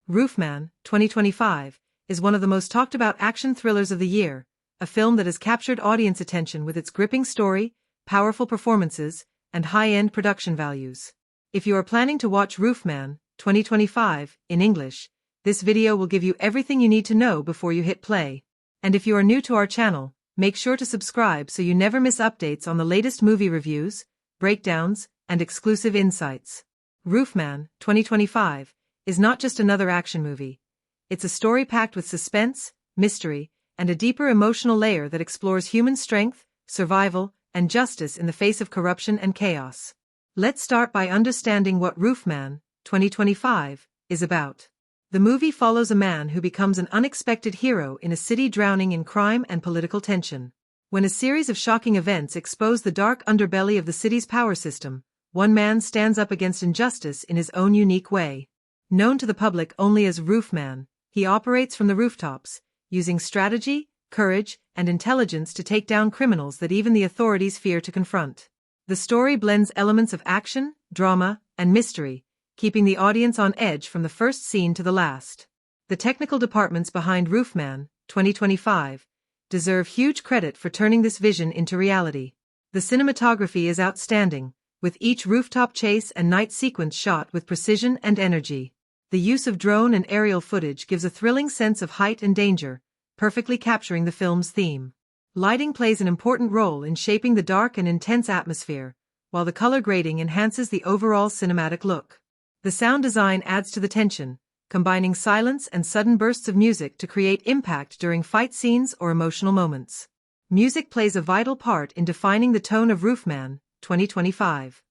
Roofman, 2025, is one of the most talked about action thrillers of the year, a film that has captured audience attention with its gripping story, powerful performances, and high-end production values. If you are planning to watch Roofman, 2025, in English, this video will give you everything you need to know before you hit play. And if you are new to our channel, make sure to subscribe so you never miss updates on the latest movie reviews, breakdowns, and exclusive insights. Roofman, 2025, is not just another action movie. It's a story packed with suspense, mystery, and a deeper emotional layer that explores human strength, survival, and justice in the face of corruption and chaos. Let's start by understanding what Roofman, 2025, is about. The movie follows a man who becomes an unexpected hero in a city drowning in crime and political tension. When a series of shocking events expose the dark underbelly of the city's power system, one man stands up against injustice in his own unique way. Known to the public only as Roofman, he operates from the rooftops, using strategy, courage, and intelligence to take down criminals that even the authorities fear to confront. The story blends elements of action, drama, and mystery, keeping the audience on edge from the first scene to the last. The technical departments behind Roofman, 2025, deserve huge credit for turning this vision into reality. The cinematography is outstanding, with each rooftop chase and night sequence shot with precision and energy. The use of drone and aerial footage gives a thrilling sense of height and danger, perfectly capturing the film's theme. Lighting plays an important role in shaping the dark and intense atmosphere, while the color grading enhances the overall cinematic look. The sound design adds to the tension, combining silence and sudden bursts of music to create impact during fight scenes or emotional moments. Music plays a vital part in defining the tone of Roofman, 2025.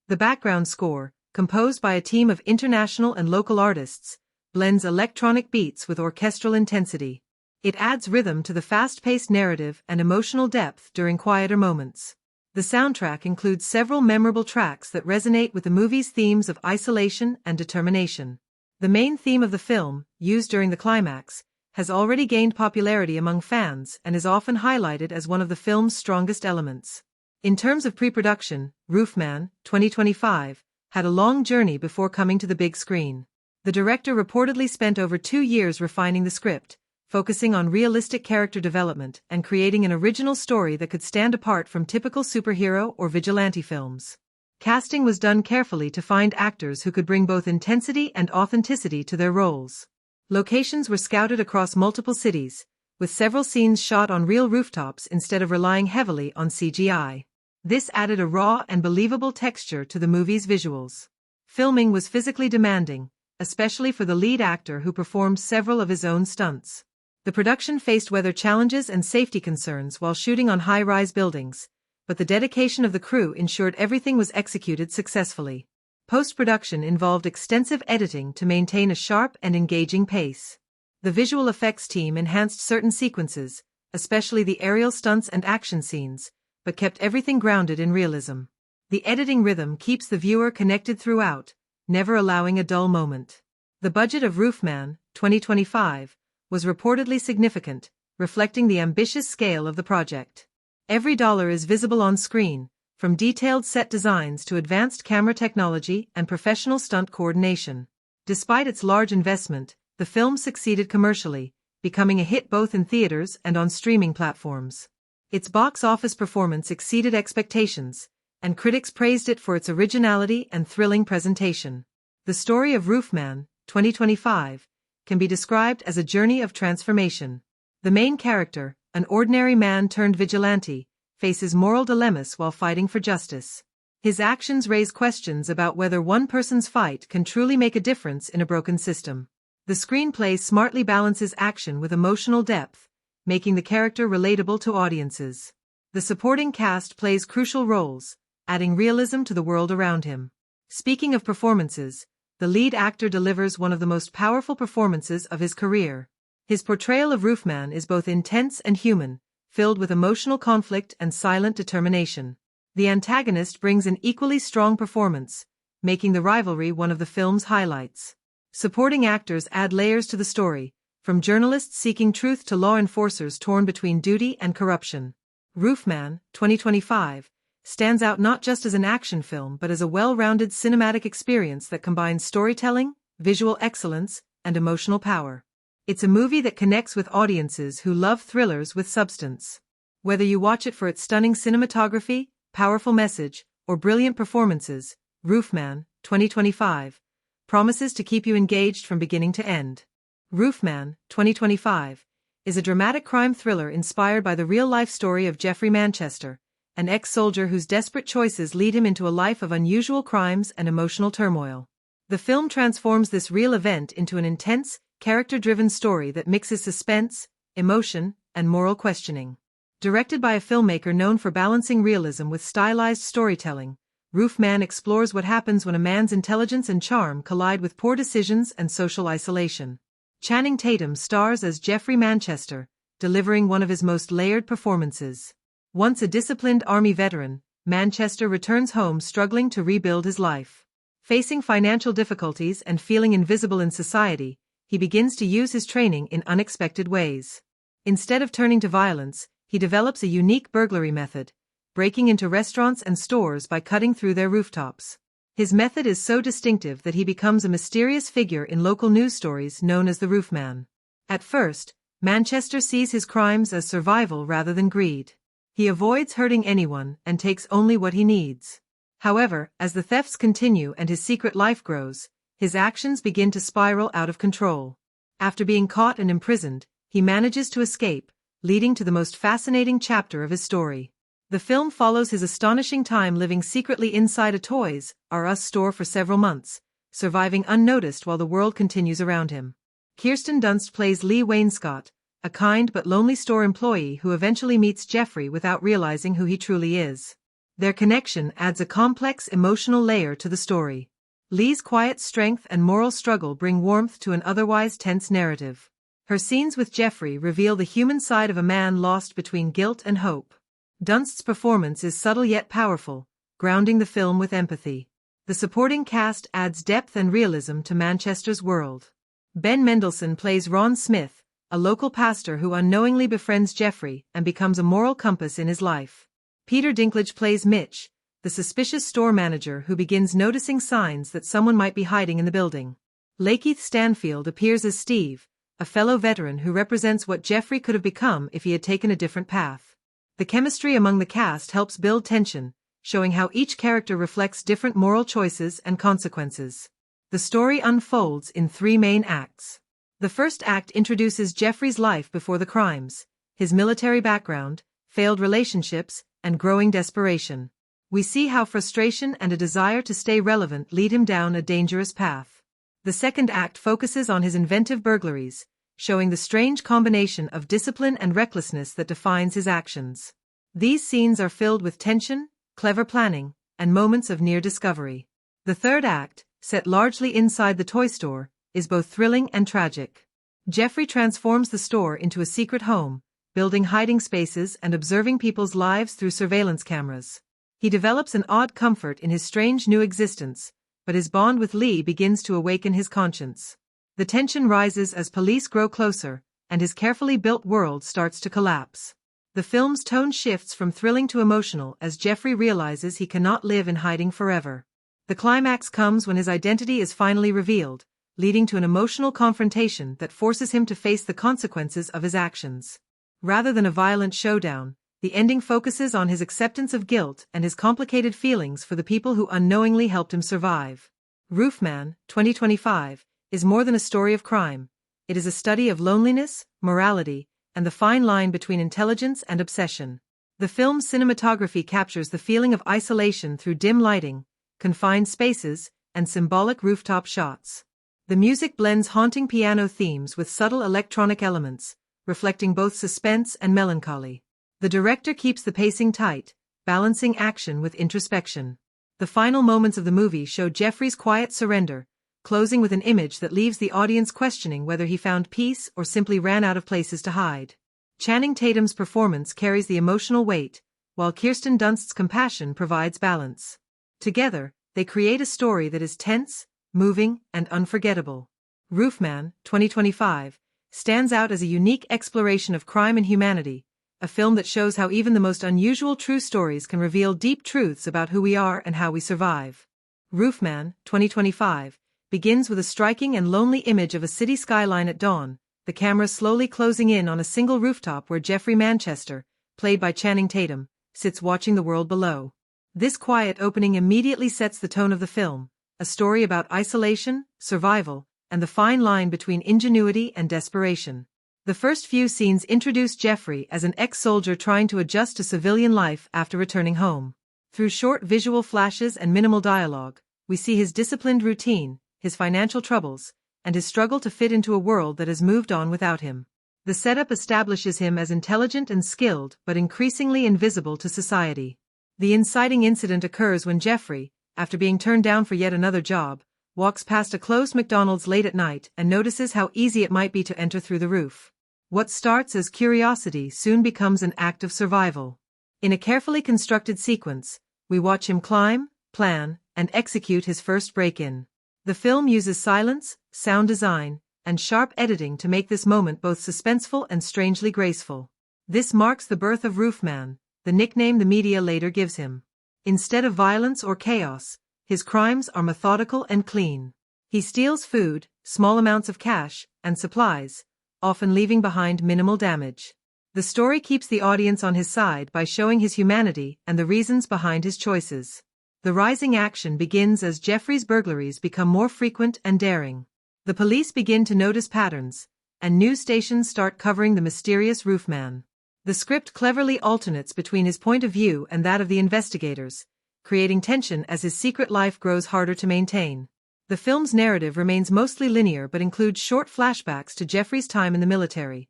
The background score, composed by a team of international and local artists, blends electronic beats with orchestral intensity. It adds rhythm to the fast-paced narrative and emotional depth during quieter moments. The soundtrack includes several memorable tracks that resonate with the movie's themes of isolation and determination. The main theme of the film, used during the climax, has already gained popularity among fans and is often highlighted as one of the film's strongest elements. In terms of pre-production, Roofman, 2025, had a long journey before coming to the big screen. The director reportedly spent over 2 years refining the script, focusing on realistic character development and creating an original story that could stand apart from typical superhero or vigilante films. Casting was done carefully to find actors who could bring both intensity and authenticity to their roles. Locations were scouted across multiple cities, with several scenes shot on real rooftops instead of relying heavily on CGI. This added a raw and believable texture to the movie's visuals. Filming was physically demanding, especially for the lead actor who performed several of his own stunts. The production faced weather challenges and safety concerns while shooting on high-rise buildings, but the dedication of the crew ensured everything was executed successfully. Post-production involved extensive editing to maintain a sharp and engaging pace. The visual effects team enhanced certain sequences, especially the aerial stunts and action scenes, but kept everything grounded in realism. The editing rhythm keeps the viewer connected throughout, never allowing a dull moment. The budget of Roofman, 2025, was reportedly significant, reflecting the ambitious scale of the project. Every dollar is visible on screen, from detailed set designs to advanced camera technology and professional stunt coordination. Despite its large investment, the film succeeded commercially, becoming a hit both in theaters and on streaming platforms. Its box office performance exceeded expectations, and critics praised it for its originality and thrilling presentation. The story of Roofman, 2025, can be described as a journey of transformation. The main character, an ordinary man turned vigilante, faces moral dilemmas while fighting for justice. His actions raise questions about whether one person's fight can truly make a difference in a broken system. The screenplay smartly balances action with emotional depth, making the character relatable to audiences. The supporting cast plays crucial roles, adding realism to the world around him. Speaking of performances, the lead actor delivers one of the most powerful performances of his career. His portrayal of Roofman is both intense and human, filled with emotional conflict and silent determination. The antagonist brings an equally strong performance, making the rivalry one of the film's highlights. Supporting actors add layers to the story, from journalists seeking truth to law enforcers torn between duty and corruption. Roofman, 2025, stands out not just as an action film but as a well-rounded cinematic experience that combines storytelling, visual excellence, and emotional power. It's a movie that connects with audiences who love thrillers with substance. Whether you watch it for its stunning cinematography, powerful message, or brilliant performances, Roofman, 2025, promises to keep you engaged from beginning to end. Roofman, 2025, is a dramatic crime thriller inspired by the real-life story of Jeffrey Manchester, an ex-soldier whose desperate choices lead him into a life of unusual crimes and emotional turmoil. The film transforms this real event into an intense, character-driven story that mixes suspense, emotion, and moral questioning. Directed by a filmmaker known for balancing realism with stylized storytelling, Roofman explores what happens when a man's intelligence and charm collide with poor decisions and social isolation. Channing Tatum stars as Jeffrey Manchester, delivering one of his most layered performances. Once a disciplined Army veteran, Manchester returns home struggling to rebuild his life. Facing financial difficulties and feeling invisible in society, he begins to use his training in unexpected ways. Instead of turning to violence, he develops a unique burglary method, breaking into restaurants and stores by cutting through their rooftops. His method is so distinctive that he becomes a mysterious figure in local news stories known as the Roofman. At first, Manchester sees his crimes as survival rather than greed. He avoids hurting anyone and takes only what he needs. However, as the thefts continue and his secret life grows, his actions begin to spiral out of control. After being caught and imprisoned, he manages to escape, leading to the most fascinating chapter of his story. The film follows his astonishing time living secretly inside a Toys R Us store for several months, surviving unnoticed while the world continues around him. Kirsten Dunst plays Lee Wainscott, a kind but lonely store employee who eventually meets Jeffrey without realizing who he truly is. Their connection adds a complex emotional layer to the story. Lee's quiet strength and moral struggle bring warmth to an otherwise tense narrative. Her scenes with Jeffrey reveal the human side of a man lost between guilt and hope. Dunst's performance is subtle yet powerful, grounding the film with empathy. The supporting cast adds depth and realism to Manchester's world. Ben Mendelsohn plays Ron Smith, a local pastor who unknowingly befriends Jeffrey and becomes a moral compass in his life. Peter Dinklage plays Mitch, the suspicious store manager who begins noticing signs that someone might be hiding in the building. Lakeith Stanfield appears as Steve, a fellow veteran who represents what Jeffrey could have become if he had taken a different path. The chemistry among the cast helps build tension, showing how each character reflects different moral choices and consequences. The story unfolds in 3 main acts. The first act introduces Jeffrey's life before the crimes, his military background, failed relationships, and growing desperation. We see how frustration and a desire to stay relevant lead him down a dangerous path. The second act focuses on his inventive burglaries, showing the strange combination of discipline and recklessness that defines his actions. These scenes are filled with tension, clever planning, and moments of near discovery. The third act, set largely inside the toy store, is both thrilling and tragic. Jeffrey transforms the store into a secret home, building hiding spaces and observing people's lives through surveillance cameras. He develops an odd comfort in his strange new existence, but his bond with Lee begins to awaken his conscience. The tension rises as police grow closer, and his carefully built world starts to collapse. The film's tone shifts from thrilling to emotional as Jeffrey realizes he cannot live in hiding forever. The climax comes when his identity is finally revealed, leading to an emotional confrontation that forces him to face the consequences of his actions. Rather than a violent showdown, the ending focuses on his acceptance of guilt and his complicated feelings for the people who unknowingly helped him survive. Roofman, 2025, is more than a story of crime. It is a study of loneliness, morality, and the fine line between intelligence and obsession. The film's cinematography captures the feeling of isolation through dim lighting, confined spaces, and symbolic rooftop shots. The music blends haunting piano themes with subtle electronic elements, reflecting both suspense and melancholy. The director keeps the pacing tight, balancing action with introspection. The final moments of the movie show Jeffrey's quiet surrender, closing with an image that leaves the audience questioning whether he found peace or simply ran out of places to hide. Channing Tatum's performance carries the emotional weight, while Kirsten Dunst's compassion provides balance. Together, they create a story that is tense, moving, and unforgettable. Roofman, 2025, stands out as a unique exploration of crime and humanity, a film that shows how even the most unusual true stories can reveal deep truths about who we are and how we survive. Roofman, 2025, begins with a striking and lonely image of a city skyline at dawn, the camera slowly closing in on a single rooftop where Jeffrey Manchester, played by Channing Tatum, sits watching the world below. This quiet opening immediately sets the tone of the film, a story about isolation, survival, and the fine line between ingenuity and desperation. The first few scenes introduce Jeffrey as an ex-soldier trying to adjust to civilian life after returning home. Through short visual flashes and minimal dialogue, we see his disciplined routine, his financial troubles, and his struggle to fit into a world that has moved on without him. The setup establishes him as intelligent and skilled but increasingly invisible to society. The inciting incident occurs when Jeffrey, after being turned down for yet another job, walks past a closed McDonald's late at night and notices how easy it might be to enter through the roof. What starts as curiosity soon becomes an act of survival. In a carefully constructed sequence, we watch him climb, plan, and execute his first break-in. The film uses silence, sound design, and sharp editing to make this moment both suspenseful and strangely graceful. This marks the birth of Roofman, the nickname the media later gives him. Instead of violence or chaos, his crimes are methodical and clean. He steals food, small amounts of cash, and supplies, often leaving behind minimal damage. The story keeps the audience on his side by showing his humanity and the reasons behind his choices. The rising action begins as Jeffrey's burglaries become more frequent and daring. The police begin to notice patterns, and news stations start covering the mysterious Roofman. The script cleverly alternates between his point of view and that of the investigators, creating tension as his secret life grows harder to maintain. The film's narrative remains mostly linear but includes short flashbacks to Jeffrey's time in the military,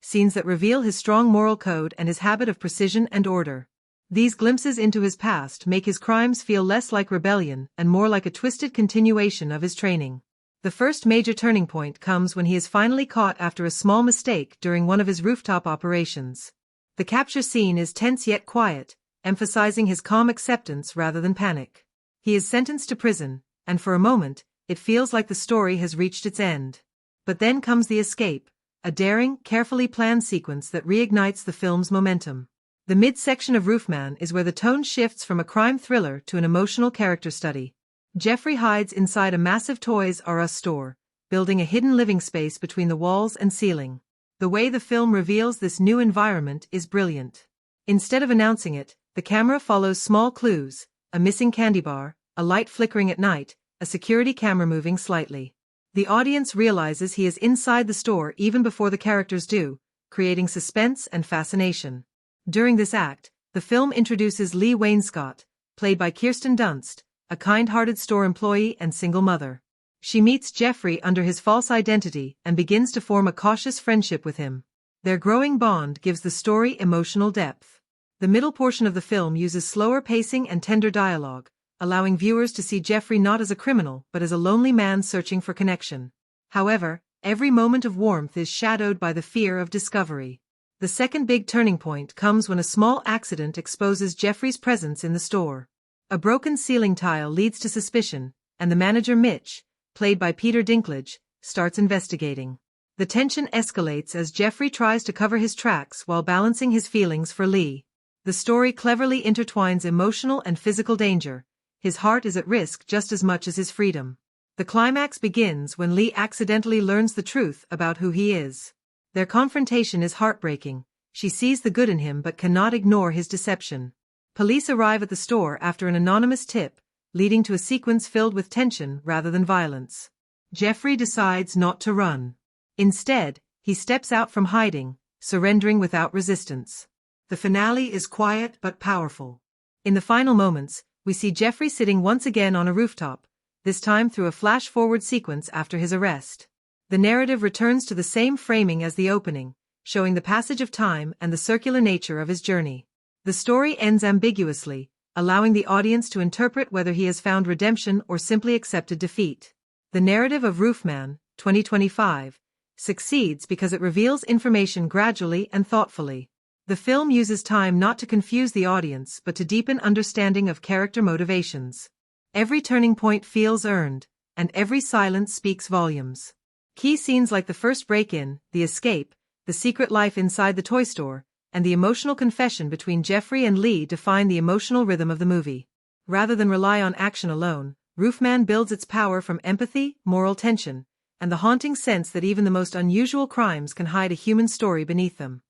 scenes that reveal his strong moral code and his habit of precision and order. These glimpses into his past make his crimes feel less like rebellion and more like a twisted continuation of his training. The first major turning point comes when he is finally caught after a small mistake during one of his rooftop operations. The capture scene is tense yet quiet, emphasizing his calm acceptance rather than panic. He is sentenced to prison, and for a moment, it feels like the story has reached its end. But then comes the escape, a daring, carefully planned sequence that reignites the film's momentum. The midsection of Roofman is where the tone shifts from a crime thriller to an emotional character study. Jeffrey hides inside a massive Toys R Us store, building a hidden living space between the walls and ceiling. The way the film reveals this new environment is brilliant. Instead of announcing it, the camera follows small clues, a missing candy bar, a light flickering at night, a security camera moving slightly. The audience realizes he is inside the store even before the characters do, creating suspense and fascination. During this act, the film introduces Lee Wainscott, played by Kirsten Dunst, a kind-hearted store employee and single mother. She meets Jeffrey under his false identity and begins to form a cautious friendship with him. Their growing bond gives the story emotional depth. The middle portion of the film uses slower pacing and tender dialogue, allowing viewers to see Jeffrey not as a criminal but as a lonely man searching for connection. However, every moment of warmth is shadowed by the fear of discovery. The second big turning point comes when a small accident exposes Jeffrey's presence in the store. A broken ceiling tile leads to suspicion, and the manager Mitch, played by Peter Dinklage, starts investigating. The tension escalates as Jeffrey tries to cover his tracks while balancing his feelings for Lee. The story cleverly intertwines emotional and physical danger. His heart is at risk just as much as his freedom. The climax begins when Lee accidentally learns the truth about who he is. Their confrontation is heartbreaking. She sees the good in him but cannot ignore his deception. Police arrive at the store after an anonymous tip, leading to a sequence filled with tension rather than violence. Jeffrey decides not to run. Instead, he steps out from hiding, surrendering without resistance. The finale is quiet but powerful. In the final moments, we see Jeffrey sitting once again on a rooftop, this time through a flash-forward sequence after his arrest. The narrative returns to the same framing as the opening, showing the passage of time and the circular nature of his journey. The story ends ambiguously, allowing the audience to interpret whether he has found redemption or simply accepted defeat. The narrative of Roofman, 2025, succeeds because it reveals information gradually and thoughtfully. The film uses time not to confuse the audience but to deepen understanding of character motivations. Every turning point feels earned, and every silence speaks volumes. Key scenes like the first break-in, the escape, the secret life inside the toy store, and the emotional confession between Jeffrey and Lee define the emotional rhythm of the movie. Rather than rely on action alone, Roofman builds its power from empathy, moral tension, and the haunting sense that even the most unusual crimes can hide a human story beneath them.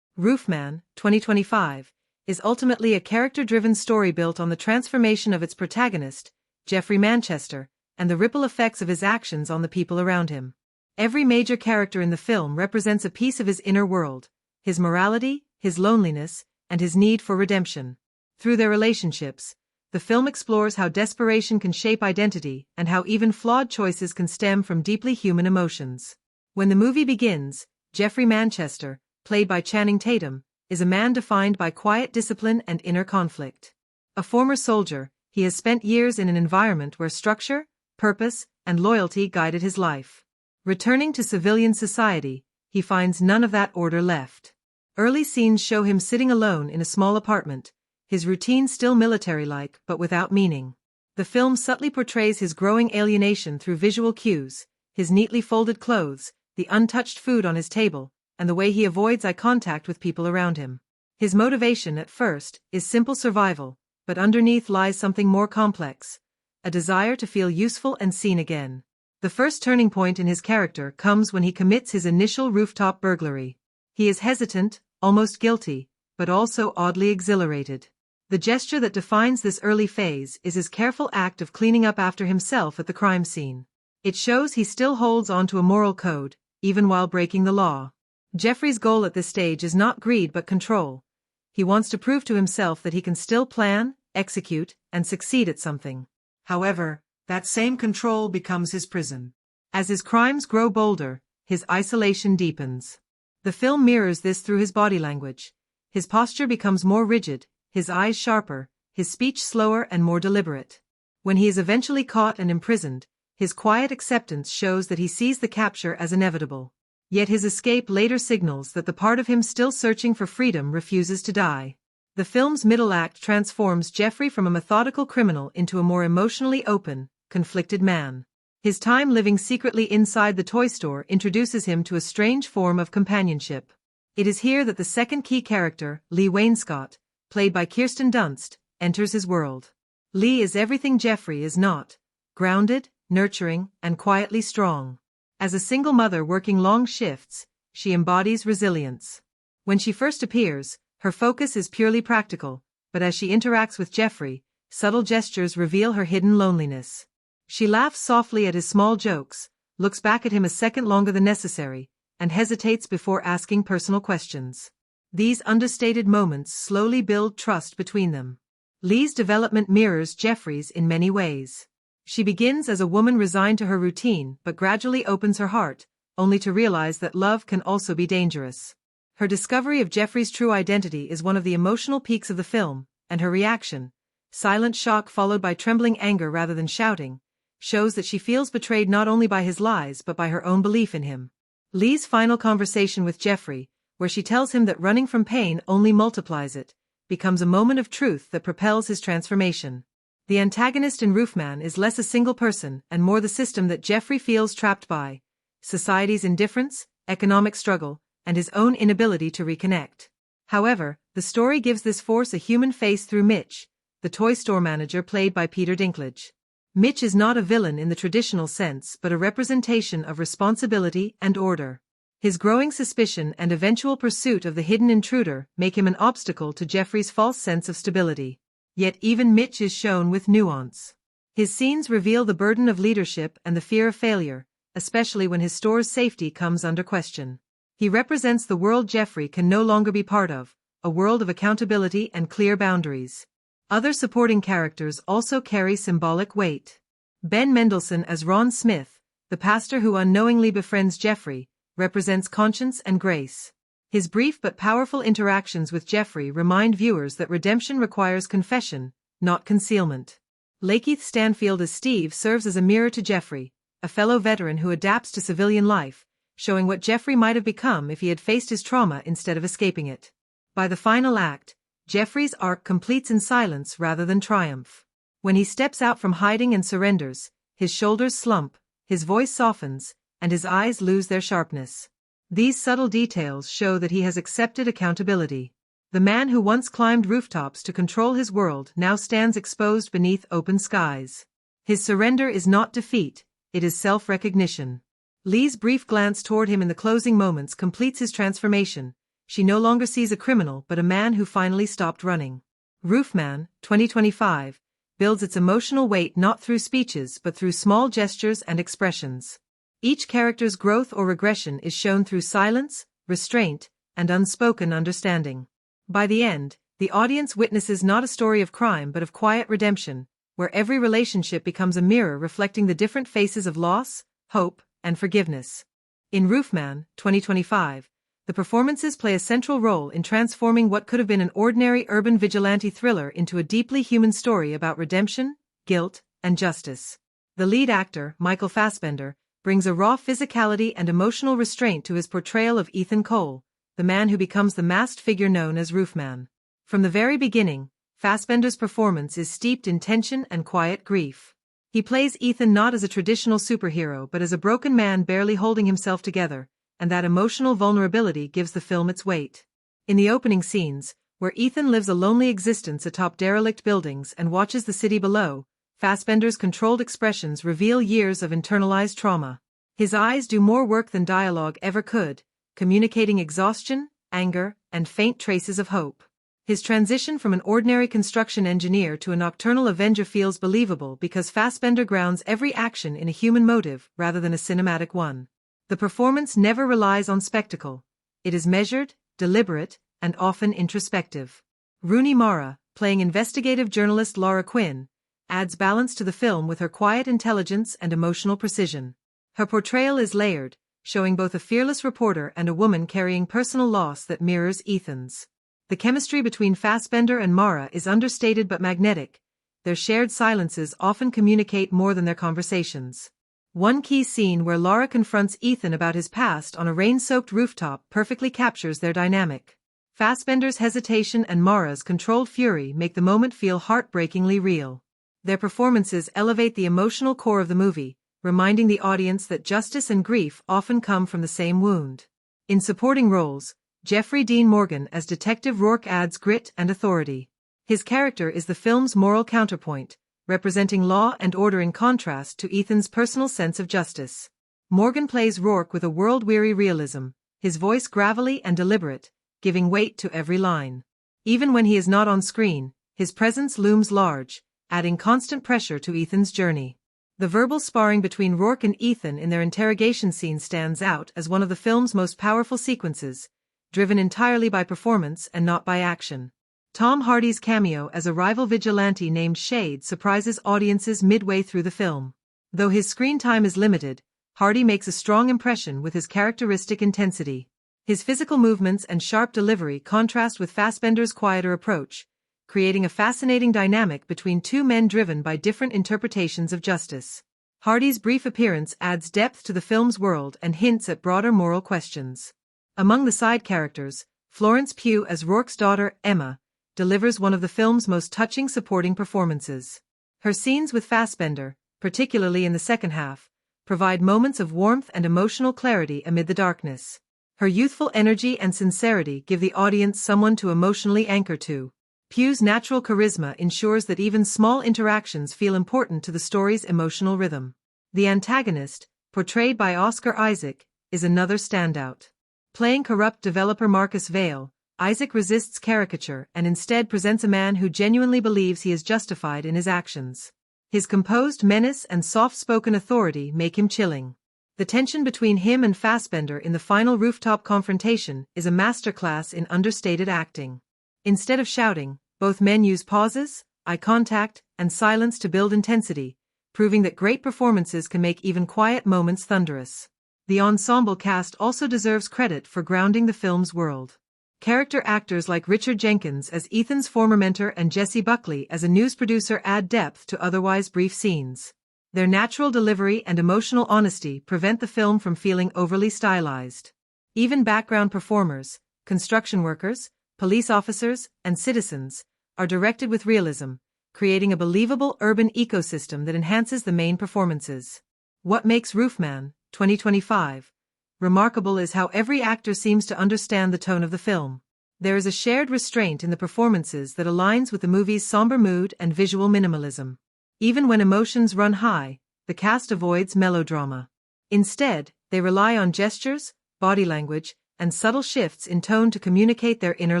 Roofman, 2025, is ultimately a character-driven story built on the transformation of its protagonist, Jeffrey Manchester, and the ripple effects of his actions on the people around him. Every major character in the film represents a piece of his inner world, his morality, his loneliness, and his need for redemption. Through their relationships, the film explores how desperation can shape identity and how even flawed choices can stem from deeply human emotions. When the movie begins, Jeffrey Manchester, played by Channing Tatum, is a man defined by quiet discipline and inner conflict. A former soldier, he has spent years in an environment where structure, purpose, and loyalty guided his life. Returning to civilian society, he finds none of that order left. Early scenes show him sitting alone in a small apartment, his routine still military-like but without meaning. The film subtly portrays his growing alienation through visual cues, his neatly folded clothes, the untouched food on his table, and the way he avoids eye contact with people around him. His motivation at first is simple survival, but underneath lies something more complex, a desire to feel useful and seen again. The first turning point in his character comes when he commits his initial rooftop burglary. He is hesitant, almost guilty, but also oddly exhilarated. The gesture that defines this early phase is his careful act of cleaning up after himself at the crime scene. It shows he still holds on to a moral code, even while breaking the law. Jeffrey's goal at this stage is not greed but control. He wants to prove to himself that he can still plan, execute, and succeed at something. However, that same control becomes his prison. As his crimes grow bolder, his isolation deepens. The film mirrors this through his body language. His posture becomes more rigid, his eyes sharper, his speech slower and more deliberate. When he is eventually caught and imprisoned, his quiet acceptance shows that he sees the capture as inevitable. Yet his escape later signals that the part of him still searching for freedom refuses to die. The film's middle act transforms Jeffrey from a methodical criminal into a more emotionally open, conflicted man. His time living secretly inside the toy store introduces him to a strange form of companionship. It is here that the second key character, Lee Wainscott, played by Kirsten Dunst, enters his world. Lee is everything Jeffrey is not: grounded, nurturing, and quietly strong. As a single mother working long shifts, she embodies resilience. When she first appears, her focus is purely practical, but as she interacts with Jeffrey, subtle gestures reveal her hidden loneliness. She laughs softly at his small jokes, looks back at him a second longer than necessary, and hesitates before asking personal questions. These understated moments slowly build trust between them. Lee's development mirrors Jeffrey's in many ways. She begins as a woman resigned to her routine but gradually opens her heart, only to realize that love can also be dangerous. Her discovery of Jeffrey's true identity is one of the emotional peaks of the film, and her reaction, silent shock followed by trembling anger rather than shouting, shows that she feels betrayed not only by his lies but by her own belief in him. Lee's final conversation with Jeffrey, where she tells him that running from pain only multiplies it, becomes a moment of truth that propels his transformation. The antagonist in Roofman is less a single person and more the system that Jeffrey feels trapped by: society's indifference, economic struggle, and his own inability to reconnect. However, the story gives this force a human face through Mitch, the toy store manager played by Peter Dinklage. Mitch is not a villain in the traditional sense but a representation of responsibility and order. His growing suspicion and eventual pursuit of the hidden intruder make him an obstacle to Jeffrey's false sense of stability. Yet even Mitch is shown with nuance. His scenes reveal the burden of leadership and the fear of failure, especially when his store's safety comes under question. He represents the world Jeffrey can no longer be part of, a world of accountability and clear boundaries. Other supporting characters also carry symbolic weight. Ben Mendelsohn as Ron Smith, the pastor who unknowingly befriends Jeffrey, represents conscience and grace. His brief but powerful interactions with Jeffrey remind viewers that redemption requires confession, not concealment. Lakeith Stanfield as Steve serves as a mirror to Jeffrey, a fellow veteran who adapts to civilian life, showing what Jeffrey might have become if he had faced his trauma instead of escaping it. By the final act, Jeffrey's arc completes in silence rather than triumph. When he steps out from hiding and surrenders, his shoulders slump, his voice softens, and his eyes lose their sharpness. These subtle details show that he has accepted accountability. The man who once climbed rooftops to control his world now stands exposed beneath open skies. His surrender is not defeat, it is self-recognition. Lee's brief glance toward him in the closing moments completes his transformation. She no longer sees a criminal but a man who finally stopped running. Roofman, 2025, builds its emotional weight not through speeches but through small gestures and expressions. Each character's growth or regression is shown through silence, restraint, and unspoken understanding. By the end, the audience witnesses not a story of crime but of quiet redemption, where every relationship becomes a mirror reflecting the different faces of loss, hope, and forgiveness. In Roofman, 2025, the performances play a central role in transforming what could have been an ordinary urban vigilante thriller into a deeply human story about redemption, guilt, and justice. The lead actor, Michael Fassbender, brings a raw physicality and emotional restraint to his portrayal of Ethan Cole, the man who becomes the masked figure known as Roofman. From the very beginning, Fassbender's performance is steeped in tension and quiet grief. He plays Ethan not as a traditional superhero but as a broken man barely holding himself together, and that emotional vulnerability gives the film its weight. In the opening scenes, where Ethan lives a lonely existence atop derelict buildings and watches the city below, Fassbender's controlled expressions reveal years of internalized trauma. His eyes do more work than dialogue ever could, communicating exhaustion, anger, and faint traces of hope. His transition from an ordinary construction engineer to a nocturnal Avenger feels believable because Fassbender grounds every action in a human motive rather than a cinematic one. The performance never relies on spectacle. It is measured, deliberate, and often introspective. Rooney Mara, playing investigative journalist Laura Quinn, adds balance to the film with her quiet intelligence and emotional precision. Her portrayal is layered, showing both a fearless reporter and a woman carrying personal loss that mirrors Ethan's. The chemistry between Fassbender and Mara is understated but magnetic. Their shared silences often communicate more than their conversations. One key scene where Laura confronts Ethan about his past on a rain-soaked rooftop perfectly captures their dynamic. Fassbender's hesitation and Mara's controlled fury make the moment feel heartbreakingly real. Their performances elevate the emotional core of the movie, reminding the audience that justice and grief often come from the same wound. In supporting roles, Jeffrey Dean Morgan as Detective Rourke adds grit and authority. His character is the film's moral counterpoint, representing law and order in contrast to Ethan's personal sense of justice. Morgan plays Rourke with a world-weary realism, his voice gravelly and deliberate, giving weight to every line. Even when he is not on screen, his presence looms large, adding constant pressure to Ethan's journey. The verbal sparring between Rourke and Ethan in their interrogation scene stands out as one of the film's most powerful sequences, driven entirely by performance and not by action. Tom Hardy's cameo as a rival vigilante named Shade surprises audiences midway through the film. Though his screen time is limited, Hardy makes a strong impression with his characteristic intensity. His physical movements and sharp delivery contrast with Fassbender's quieter approach, creating a fascinating dynamic between two men driven by different interpretations of justice. Hardy's brief appearance adds depth to the film's world and hints at broader moral questions. Among the side characters, Florence Pugh as Rourke's daughter, Emma, delivers one of the film's most touching supporting performances. Her scenes with Fassbender, particularly in the second half, provide moments of warmth and emotional clarity amid the darkness. Her youthful energy and sincerity give the audience someone to emotionally anchor to. Pugh's natural charisma ensures that even small interactions feel important to the story's emotional rhythm. The antagonist, portrayed by Oscar Isaac, is another standout. Playing corrupt developer Marcus Vale, Isaac resists caricature and instead presents a man who genuinely believes he is justified in his actions. His composed menace and soft-spoken authority make him chilling. The tension between him and Fassbender in the final rooftop confrontation is a masterclass in understated acting. Instead of shouting, both men use pauses, eye contact, and silence to build intensity, proving that great performances can make even quiet moments thunderous. The ensemble cast also deserves credit for grounding the film's world. Character actors like Richard Jenkins as Ethan's former mentor and Jesse Buckley as a news producer add depth to otherwise brief scenes. Their natural delivery and emotional honesty prevent the film from feeling overly stylized. Even background performers, construction workers, police officers, and citizens, are directed with realism, creating a believable urban ecosystem that enhances the main performances. What makes Roofman, 2025, remarkable is how every actor seems to understand the tone of the film. There is a shared restraint in the performances that aligns with the movie's somber mood and visual minimalism. Even when emotions run high, the cast avoids melodrama. Instead, they rely on gestures, body language, and subtle shifts in tone to communicate their inner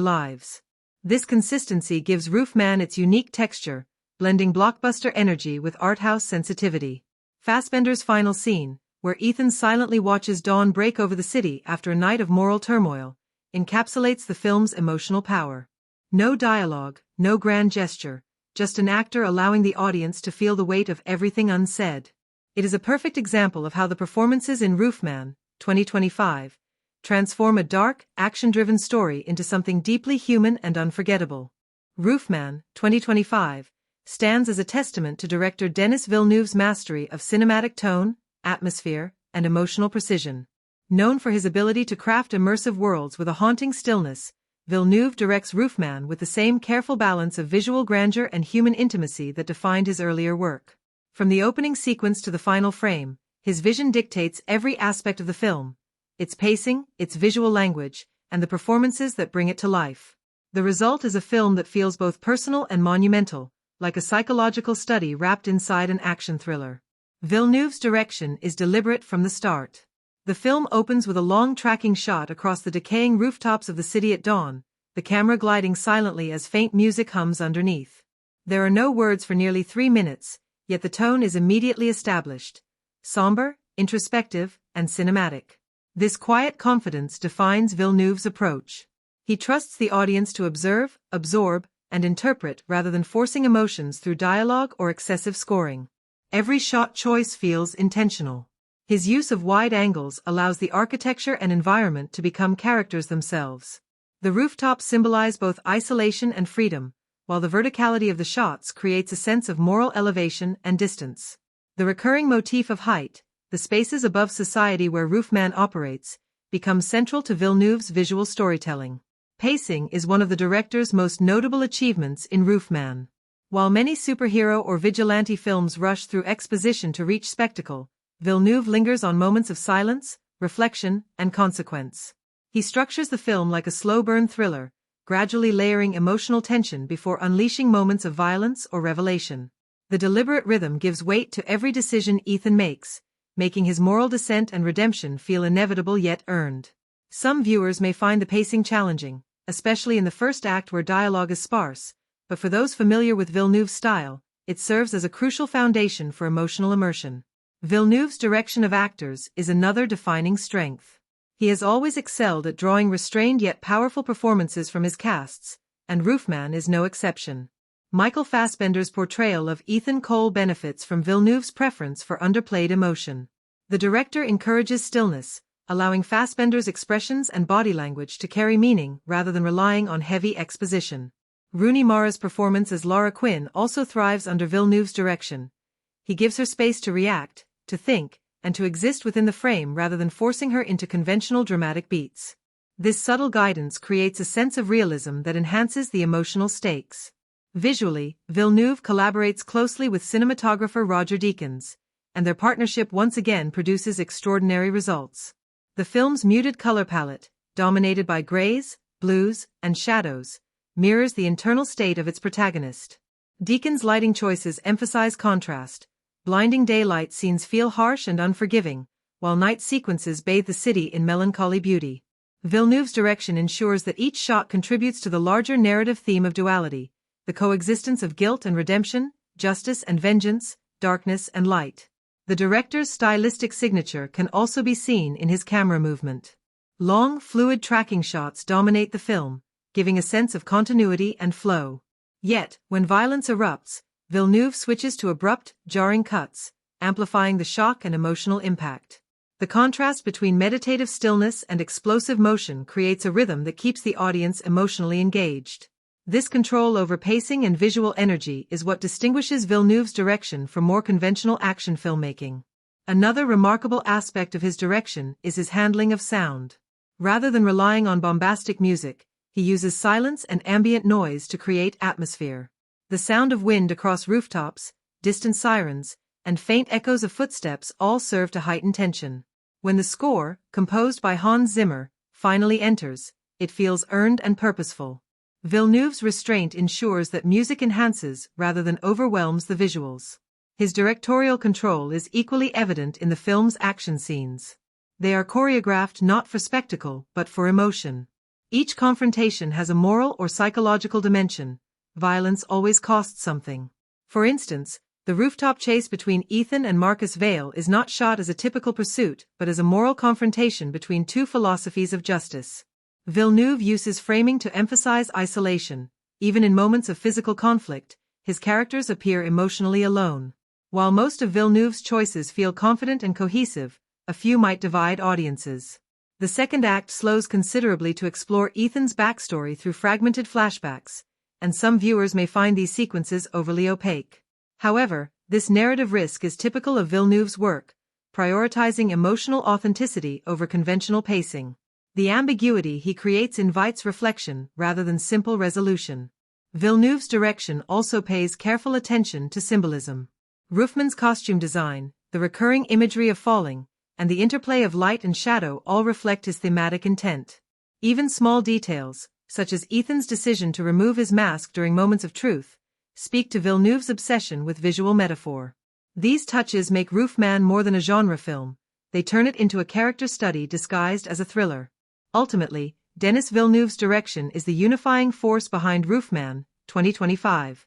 lives. This consistency gives Roofman its unique texture, blending blockbuster energy with arthouse sensitivity. Fassbender's final scene, where Ethan silently watches dawn break over the city after a night of moral turmoil, encapsulates the film's emotional power. No dialogue, no grand gesture, just an actor allowing the audience to feel the weight of everything unsaid. It is a perfect example of how the performances in Roofman, 2025, transform a dark, action-driven story into something deeply human and unforgettable. Roofman, 2025, stands as a testament to director Denis Villeneuve's mastery of cinematic tone, atmosphere, and emotional precision. Known for his ability to craft immersive worlds with a haunting stillness, Villeneuve directs Roofman with the same careful balance of visual grandeur and human intimacy that defined his earlier work. From the opening sequence to the final frame, his vision dictates every aspect of the film, its pacing, its visual language, and the performances that bring it to life. The result is a film that feels both personal and monumental, like a psychological study wrapped inside an action thriller. Villeneuve's direction is deliberate from the start. The film opens with a long tracking shot across the decaying rooftops of the city at dawn, the camera gliding silently as faint music hums underneath. There are no words for nearly 3 minutes, yet the tone is immediately established. Somber, introspective, and cinematic. This quiet confidence defines Villeneuve's approach. He trusts the audience to observe, absorb, and interpret rather than forcing emotions through dialogue or excessive scoring. Every shot choice feels intentional. His use of wide angles allows the architecture and environment to become characters themselves. The rooftops symbolize both isolation and freedom, while the verticality of the shots creates a sense of moral elevation and distance. The recurring motif of height, the spaces above society where Roofman operates, becomes central to Villeneuve's visual storytelling. Pacing is one of the director's most notable achievements in Roofman. While many superhero or vigilante films rush through exposition to reach spectacle, Villeneuve lingers on moments of silence, reflection, and consequence. He structures the film like a slow-burn thriller, gradually layering emotional tension before unleashing moments of violence or revelation. The deliberate rhythm gives weight to every decision Ethan makes, making his moral descent and redemption feel inevitable yet earned. Some viewers may find the pacing challenging, especially in the first act where dialogue is sparse, but for those familiar with Villeneuve's style, it serves as a crucial foundation for emotional immersion. Villeneuve's direction of actors is another defining strength. He has always excelled at drawing restrained yet powerful performances from his casts, and Roofman is no exception. Michael Fassbender's portrayal of Ethan Cole benefits from Villeneuve's preference for underplayed emotion. The director encourages stillness, allowing Fassbender's expressions and body language to carry meaning rather than relying on heavy exposition. Rooney Mara's performance as Laura Quinn also thrives under Villeneuve's direction. He gives her space to react, to think, and to exist within the frame rather than forcing her into conventional dramatic beats. This subtle guidance creates a sense of realism that enhances the emotional stakes. Visually, Villeneuve collaborates closely with cinematographer Roger Deakins, and their partnership once again produces extraordinary results. The film's muted color palette, dominated by grays, blues, and shadows, mirrors the internal state of its protagonist. Deakins' lighting choices emphasize contrast. Blinding daylight scenes feel harsh and unforgiving, while night sequences bathe the city in melancholy beauty. Villeneuve's direction ensures that each shot contributes to the larger narrative theme of duality, the coexistence of guilt and redemption, justice and vengeance, darkness and light. The director's stylistic signature can also be seen in his camera movement. Long, fluid tracking shots dominate the film, giving a sense of continuity and flow. Yet, when violence erupts, Villeneuve switches to abrupt, jarring cuts, amplifying the shock and emotional impact. The contrast between meditative stillness and explosive motion creates a rhythm that keeps the audience emotionally engaged. This control over pacing and visual energy is what distinguishes Villeneuve's direction from more conventional action filmmaking. Another remarkable aspect of his direction is his handling of sound. Rather than relying on bombastic music, he uses silence and ambient noise to create atmosphere. The sound of wind across rooftops, distant sirens, and faint echoes of footsteps all serve to heighten tension. When the score, composed by Hans Zimmer, finally enters, it feels earned and purposeful. Villeneuve's restraint ensures that music enhances rather than overwhelms the visuals. His directorial control is equally evident in the film's action scenes. They are choreographed not for spectacle but for emotion. Each confrontation has a moral or psychological dimension. Violence always costs something. For instance, the rooftop chase between Ethan and Marcus Vale is not shot as a typical pursuit but as a moral confrontation between two philosophies of justice. Villeneuve uses framing to emphasize isolation. Even in moments of physical conflict, his characters appear emotionally alone. While most of Villeneuve's choices feel confident and cohesive, a few might divide audiences. The second act slows considerably to explore Ethan's backstory through fragmented flashbacks, and some viewers may find these sequences overly opaque. However, this narrative risk is typical of Villeneuve's work, prioritizing emotional authenticity over conventional pacing. The ambiguity he creates invites reflection rather than simple resolution. Villeneuve's direction also pays careful attention to symbolism. Roofman's costume design, the recurring imagery of falling, and the interplay of light and shadow all reflect his thematic intent. Even small details, such as Ethan's decision to remove his mask during moments of truth, speak to Villeneuve's obsession with visual metaphor. These touches make Roofman more than a genre film, they turn it into a character study disguised as a thriller. Ultimately, Denis Villeneuve's direction is the unifying force behind Roofman, 2025.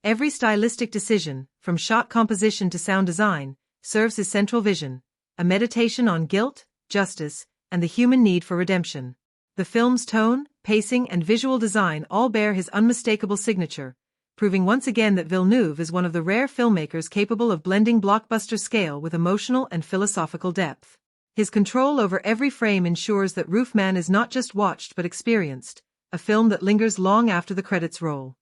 Every stylistic decision, from shot composition to sound design, serves his central vision, a meditation on guilt, justice, and the human need for redemption. The film's tone, pacing, and visual design all bear his unmistakable signature, proving once again that Villeneuve is one of the rare filmmakers capable of blending blockbuster scale with emotional and philosophical depth. His control over every frame ensures that Roofman is not just watched but experienced, a film that lingers long after the credits roll.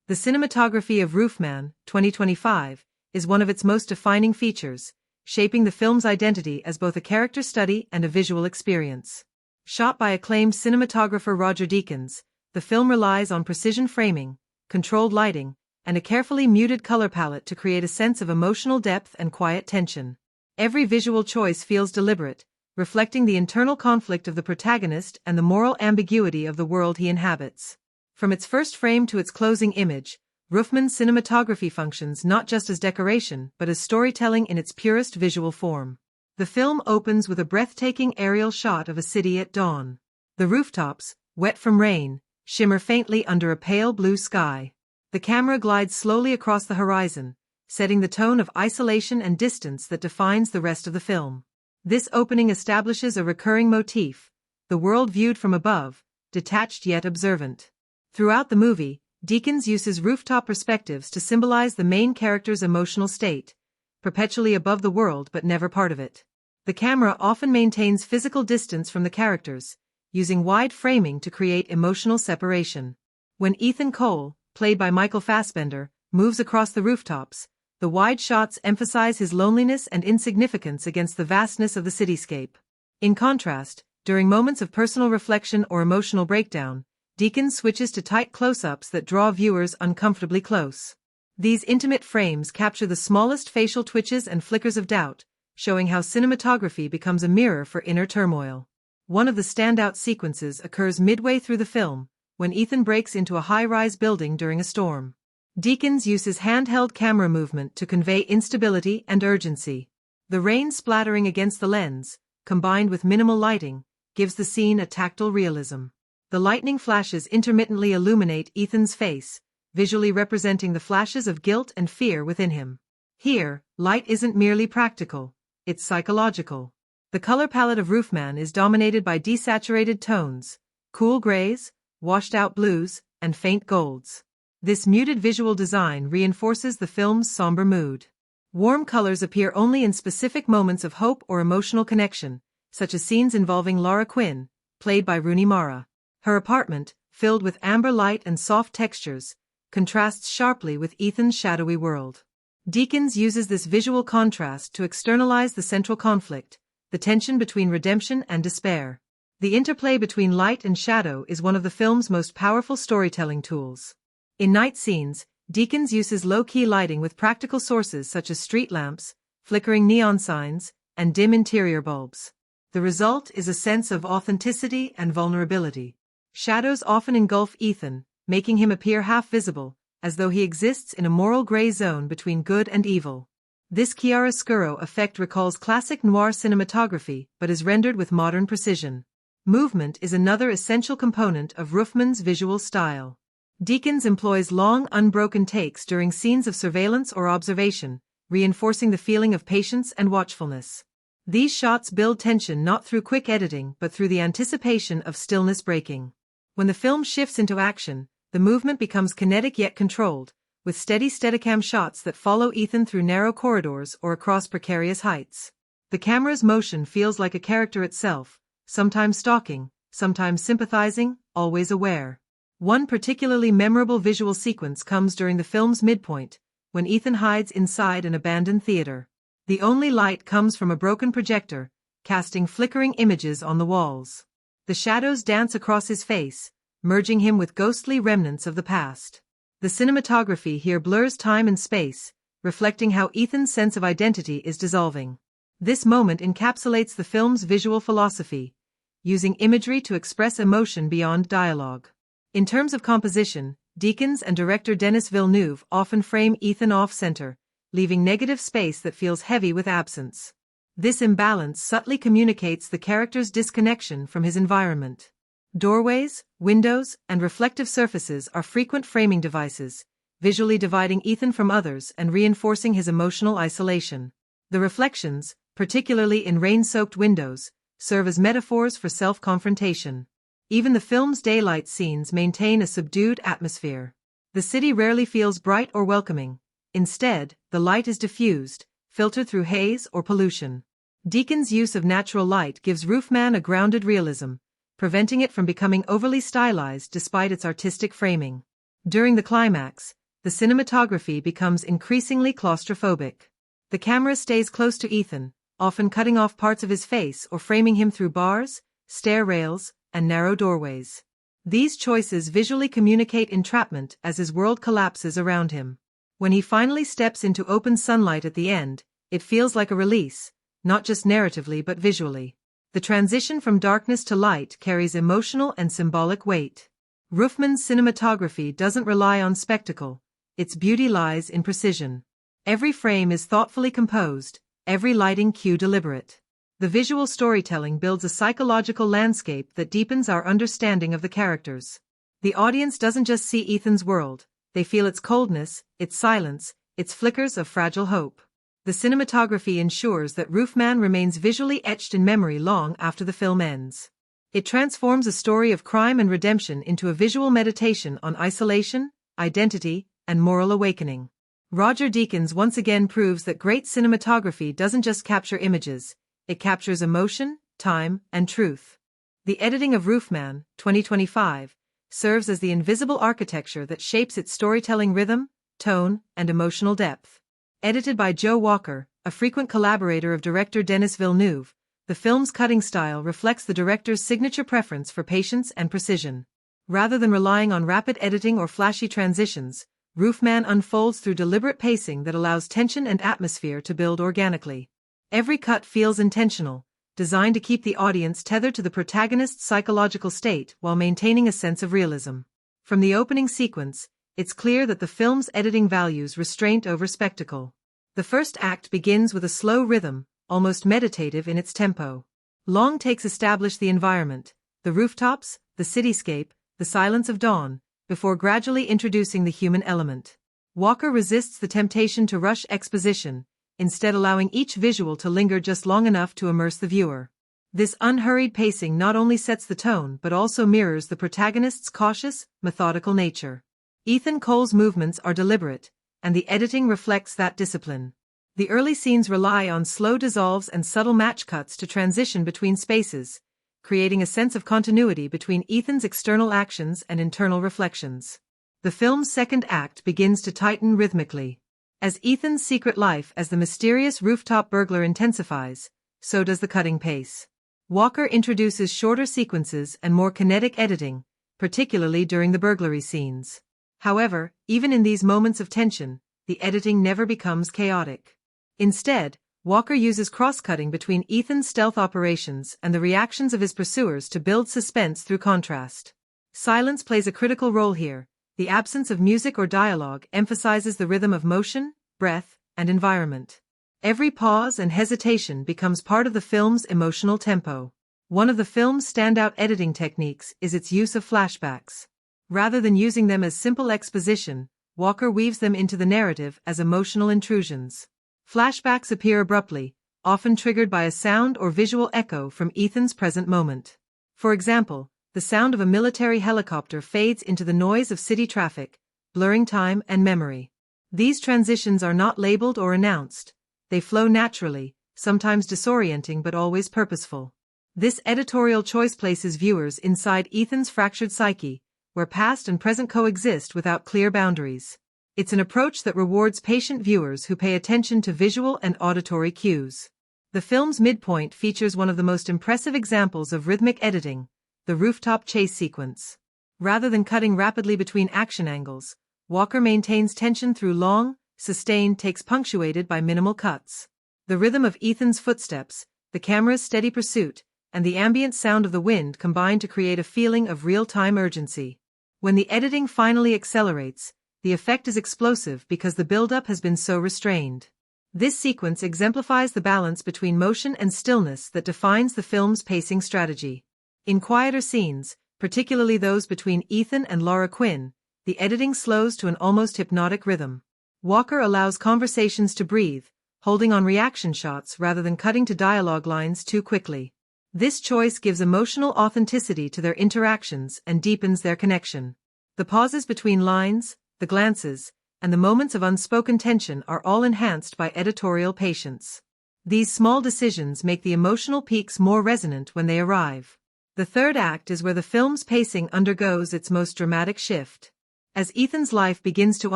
The cinematography of Roofman, 2025, is one of its most defining features, shaping the film's identity as both a character study and a visual experience. Shot by acclaimed cinematographer Roger Deakins, the film relies on precision framing, controlled lighting, and a carefully muted color palette to create a sense of emotional depth and quiet tension. Every visual choice feels deliberate, reflecting the internal conflict of the protagonist and the moral ambiguity of the world he inhabits. From its first frame to its closing image, Roofman's cinematography functions not just as decoration but as storytelling in its purest visual form. The film opens with a breathtaking aerial shot of a city at dawn. The rooftops, wet from rain, shimmer faintly under a pale blue sky. The camera glides slowly across the horizon, setting the tone of isolation and distance that defines the rest of the film. This opening establishes a recurring motif, the world viewed from above, detached yet observant. Throughout the movie, Deakins uses rooftop perspectives to symbolize the main character's emotional state, perpetually above the world but never part of it. The camera often maintains physical distance from the characters, using wide framing to create emotional separation. When Ethan Cole, played by Michael Fassbender, moves across the rooftops, the wide shots emphasize his loneliness and insignificance against the vastness of the cityscape. In contrast, during moments of personal reflection or emotional breakdown, Deakins switches to tight close-ups that draw viewers uncomfortably close. These intimate frames capture the smallest facial twitches and flickers of doubt, showing how cinematography becomes a mirror for inner turmoil. One of the standout sequences occurs midway through the film, when Ethan breaks into a high-rise building during a storm. Deakins uses handheld camera movement to convey instability and urgency. The rain splattering against the lens, combined with minimal lighting, gives the scene a tactile realism. The lightning flashes intermittently illuminate Ethan's face, visually representing the flashes of guilt and fear within him. Here, light isn't merely practical, it's psychological. The color palette of Roofman is dominated by desaturated tones, cool grays, washed-out blues, and faint golds. This muted visual design reinforces the film's somber mood. Warm colors appear only in specific moments of hope or emotional connection, such as scenes involving Laura Quinn, played by Rooney Mara. Her apartment, filled with amber light and soft textures, contrasts sharply with Ethan's shadowy world. Deakins uses this visual contrast to externalize the central conflict, the tension between redemption and despair. The interplay between light and shadow is one of the film's most powerful storytelling tools. In night scenes, Deakins uses low-key lighting with practical sources such as street lamps, flickering neon signs, and dim interior bulbs. The result is a sense of authenticity and vulnerability. Shadows often engulf Ethan, making him appear half-visible, as though he exists in a moral gray zone between good and evil. This chiaroscuro effect recalls classic noir cinematography but is rendered with modern precision. Movement is another essential component of Roofman's visual style. Deakins employs long, unbroken takes during scenes of surveillance or observation, reinforcing the feeling of patience and watchfulness. These shots build tension not through quick editing but through the anticipation of stillness breaking. When the film shifts into action, the movement becomes kinetic yet controlled, with steady Steadicam shots that follow Ethan through narrow corridors or across precarious heights. The camera's motion feels like a character itself, sometimes stalking, sometimes sympathizing, always aware. One particularly memorable visual sequence comes during the film's midpoint, when Ethan hides inside an abandoned theater. The only light comes from a broken projector, casting flickering images on the walls. The shadows dance across his face, merging him with ghostly remnants of the past. The cinematography here blurs time and space, reflecting how Ethan's sense of identity is dissolving. This moment encapsulates the film's visual philosophy, using imagery to express emotion beyond dialogue. In terms of composition, Deakins and director Denis Villeneuve often frame Ethan off-center, leaving negative space that feels heavy with absence. This imbalance subtly communicates the character's disconnection from his environment. Doorways, windows, and reflective surfaces are frequent framing devices, visually dividing Ethan from others and reinforcing his emotional isolation. The reflections, particularly in rain-soaked windows, serve as metaphors for self-confrontation. Even the film's daylight scenes maintain a subdued atmosphere. The city rarely feels bright or welcoming. Instead, the light is diffused, filtered through haze or pollution. Deakins' use of natural light gives Roofman a grounded realism, preventing it from becoming overly stylized despite its artistic framing. During the climax, the cinematography becomes increasingly claustrophobic. The camera stays close to Ethan, often cutting off parts of his face or framing him through bars, stair rails, and narrow doorways. These choices visually communicate entrapment as his world collapses around him. When he finally steps into open sunlight at the end, it feels like a release, not just narratively but visually. The transition from darkness to light carries emotional and symbolic weight. Roofman's cinematography doesn't rely on spectacle, its beauty lies in precision. Every frame is thoughtfully composed, every lighting cue deliberate. The visual storytelling builds a psychological landscape that deepens our understanding of the characters. The audience doesn't just see Ethan's world, they feel its coldness, its silence, its flickers of fragile hope. The cinematography ensures that Roofman remains visually etched in memory long after the film ends. It transforms a story of crime and redemption into a visual meditation on isolation, identity, and moral awakening. Roger Deakins once again proves that great cinematography doesn't just capture images, it captures emotion, time, and truth. The editing of Roofman, 2025, serves as the invisible architecture that shapes its storytelling rhythm, tone, and emotional depth. Edited by Joe Walker, a frequent collaborator of director Denis Villeneuve, the film's cutting style reflects the director's signature preference for patience and precision. Rather than relying on rapid editing or flashy transitions, Roofman unfolds through deliberate pacing that allows tension and atmosphere to build organically. Every cut feels intentional, designed to keep the audience tethered to the protagonist's psychological state while maintaining a sense of realism. From the opening sequence, it's clear that the film's editing values restraint over spectacle. The first act begins with a slow rhythm, almost meditative in its tempo. Long takes establish the environment, the rooftops, the cityscape, the silence of dawn, before gradually introducing the human element. Walker resists the temptation to rush exposition, instead allowing each visual to linger just long enough to immerse the viewer. This unhurried pacing not only sets the tone but also mirrors the protagonist's cautious, methodical nature. Ethan Cole's movements are deliberate, and the editing reflects that discipline. The early scenes rely on slow dissolves and subtle match cuts to transition between spaces, creating a sense of continuity between Ethan's external actions and internal reflections. The film's second act begins to tighten rhythmically. As Ethan's secret life as the mysterious rooftop burglar intensifies, so does the cutting pace. Walker introduces shorter sequences and more kinetic editing, particularly during the burglary scenes. However, even in these moments of tension, the editing never becomes chaotic. Instead, Walker uses cross-cutting between Ethan's stealth operations and the reactions of his pursuers to build suspense through contrast. Silence plays a critical role here, The absence of music or dialogue emphasizes the rhythm of motion, breath, and environment. Every pause and hesitation becomes part of the film's emotional tempo. One of the film's standout editing techniques is its use of flashbacks. Rather than using them as simple exposition, Walker weaves them into the narrative as emotional intrusions. Flashbacks appear abruptly, often triggered by a sound or visual echo from Ethan's present moment. For example, the sound of a military helicopter fades into the noise of city traffic, blurring time and memory. These transitions are not labeled or announced. They flow naturally, sometimes disorienting but always purposeful. This editorial choice places viewers inside Ethan's fractured psyche, where past and present coexist without clear boundaries. It's an approach that rewards patient viewers who pay attention to visual and auditory cues. The film's midpoint features one of the most impressive examples of rhythmic editing, the rooftop chase sequence. Rather than cutting rapidly between action angles, Walker maintains tension through long, sustained takes punctuated by minimal cuts. The rhythm of Ethan's footsteps, the camera's steady pursuit, and the ambient sound of the wind combine to create a feeling of real-time urgency. When the editing finally accelerates, the effect is explosive because the build-up has been so restrained. This sequence exemplifies the balance between motion and stillness that defines the film's pacing strategy. In quieter scenes, particularly those between Ethan and Laura Quinn, the editing slows to an almost hypnotic rhythm. Walker allows conversations to breathe, holding on reaction shots rather than cutting to dialogue lines too quickly. This choice gives emotional authenticity to their interactions and deepens their connection. The pauses between lines, the glances, and the moments of unspoken tension are all enhanced by editorial patience. These small decisions make the emotional peaks more resonant when they arrive. The third act is where the film's pacing undergoes its most dramatic shift. As Ethan's life begins to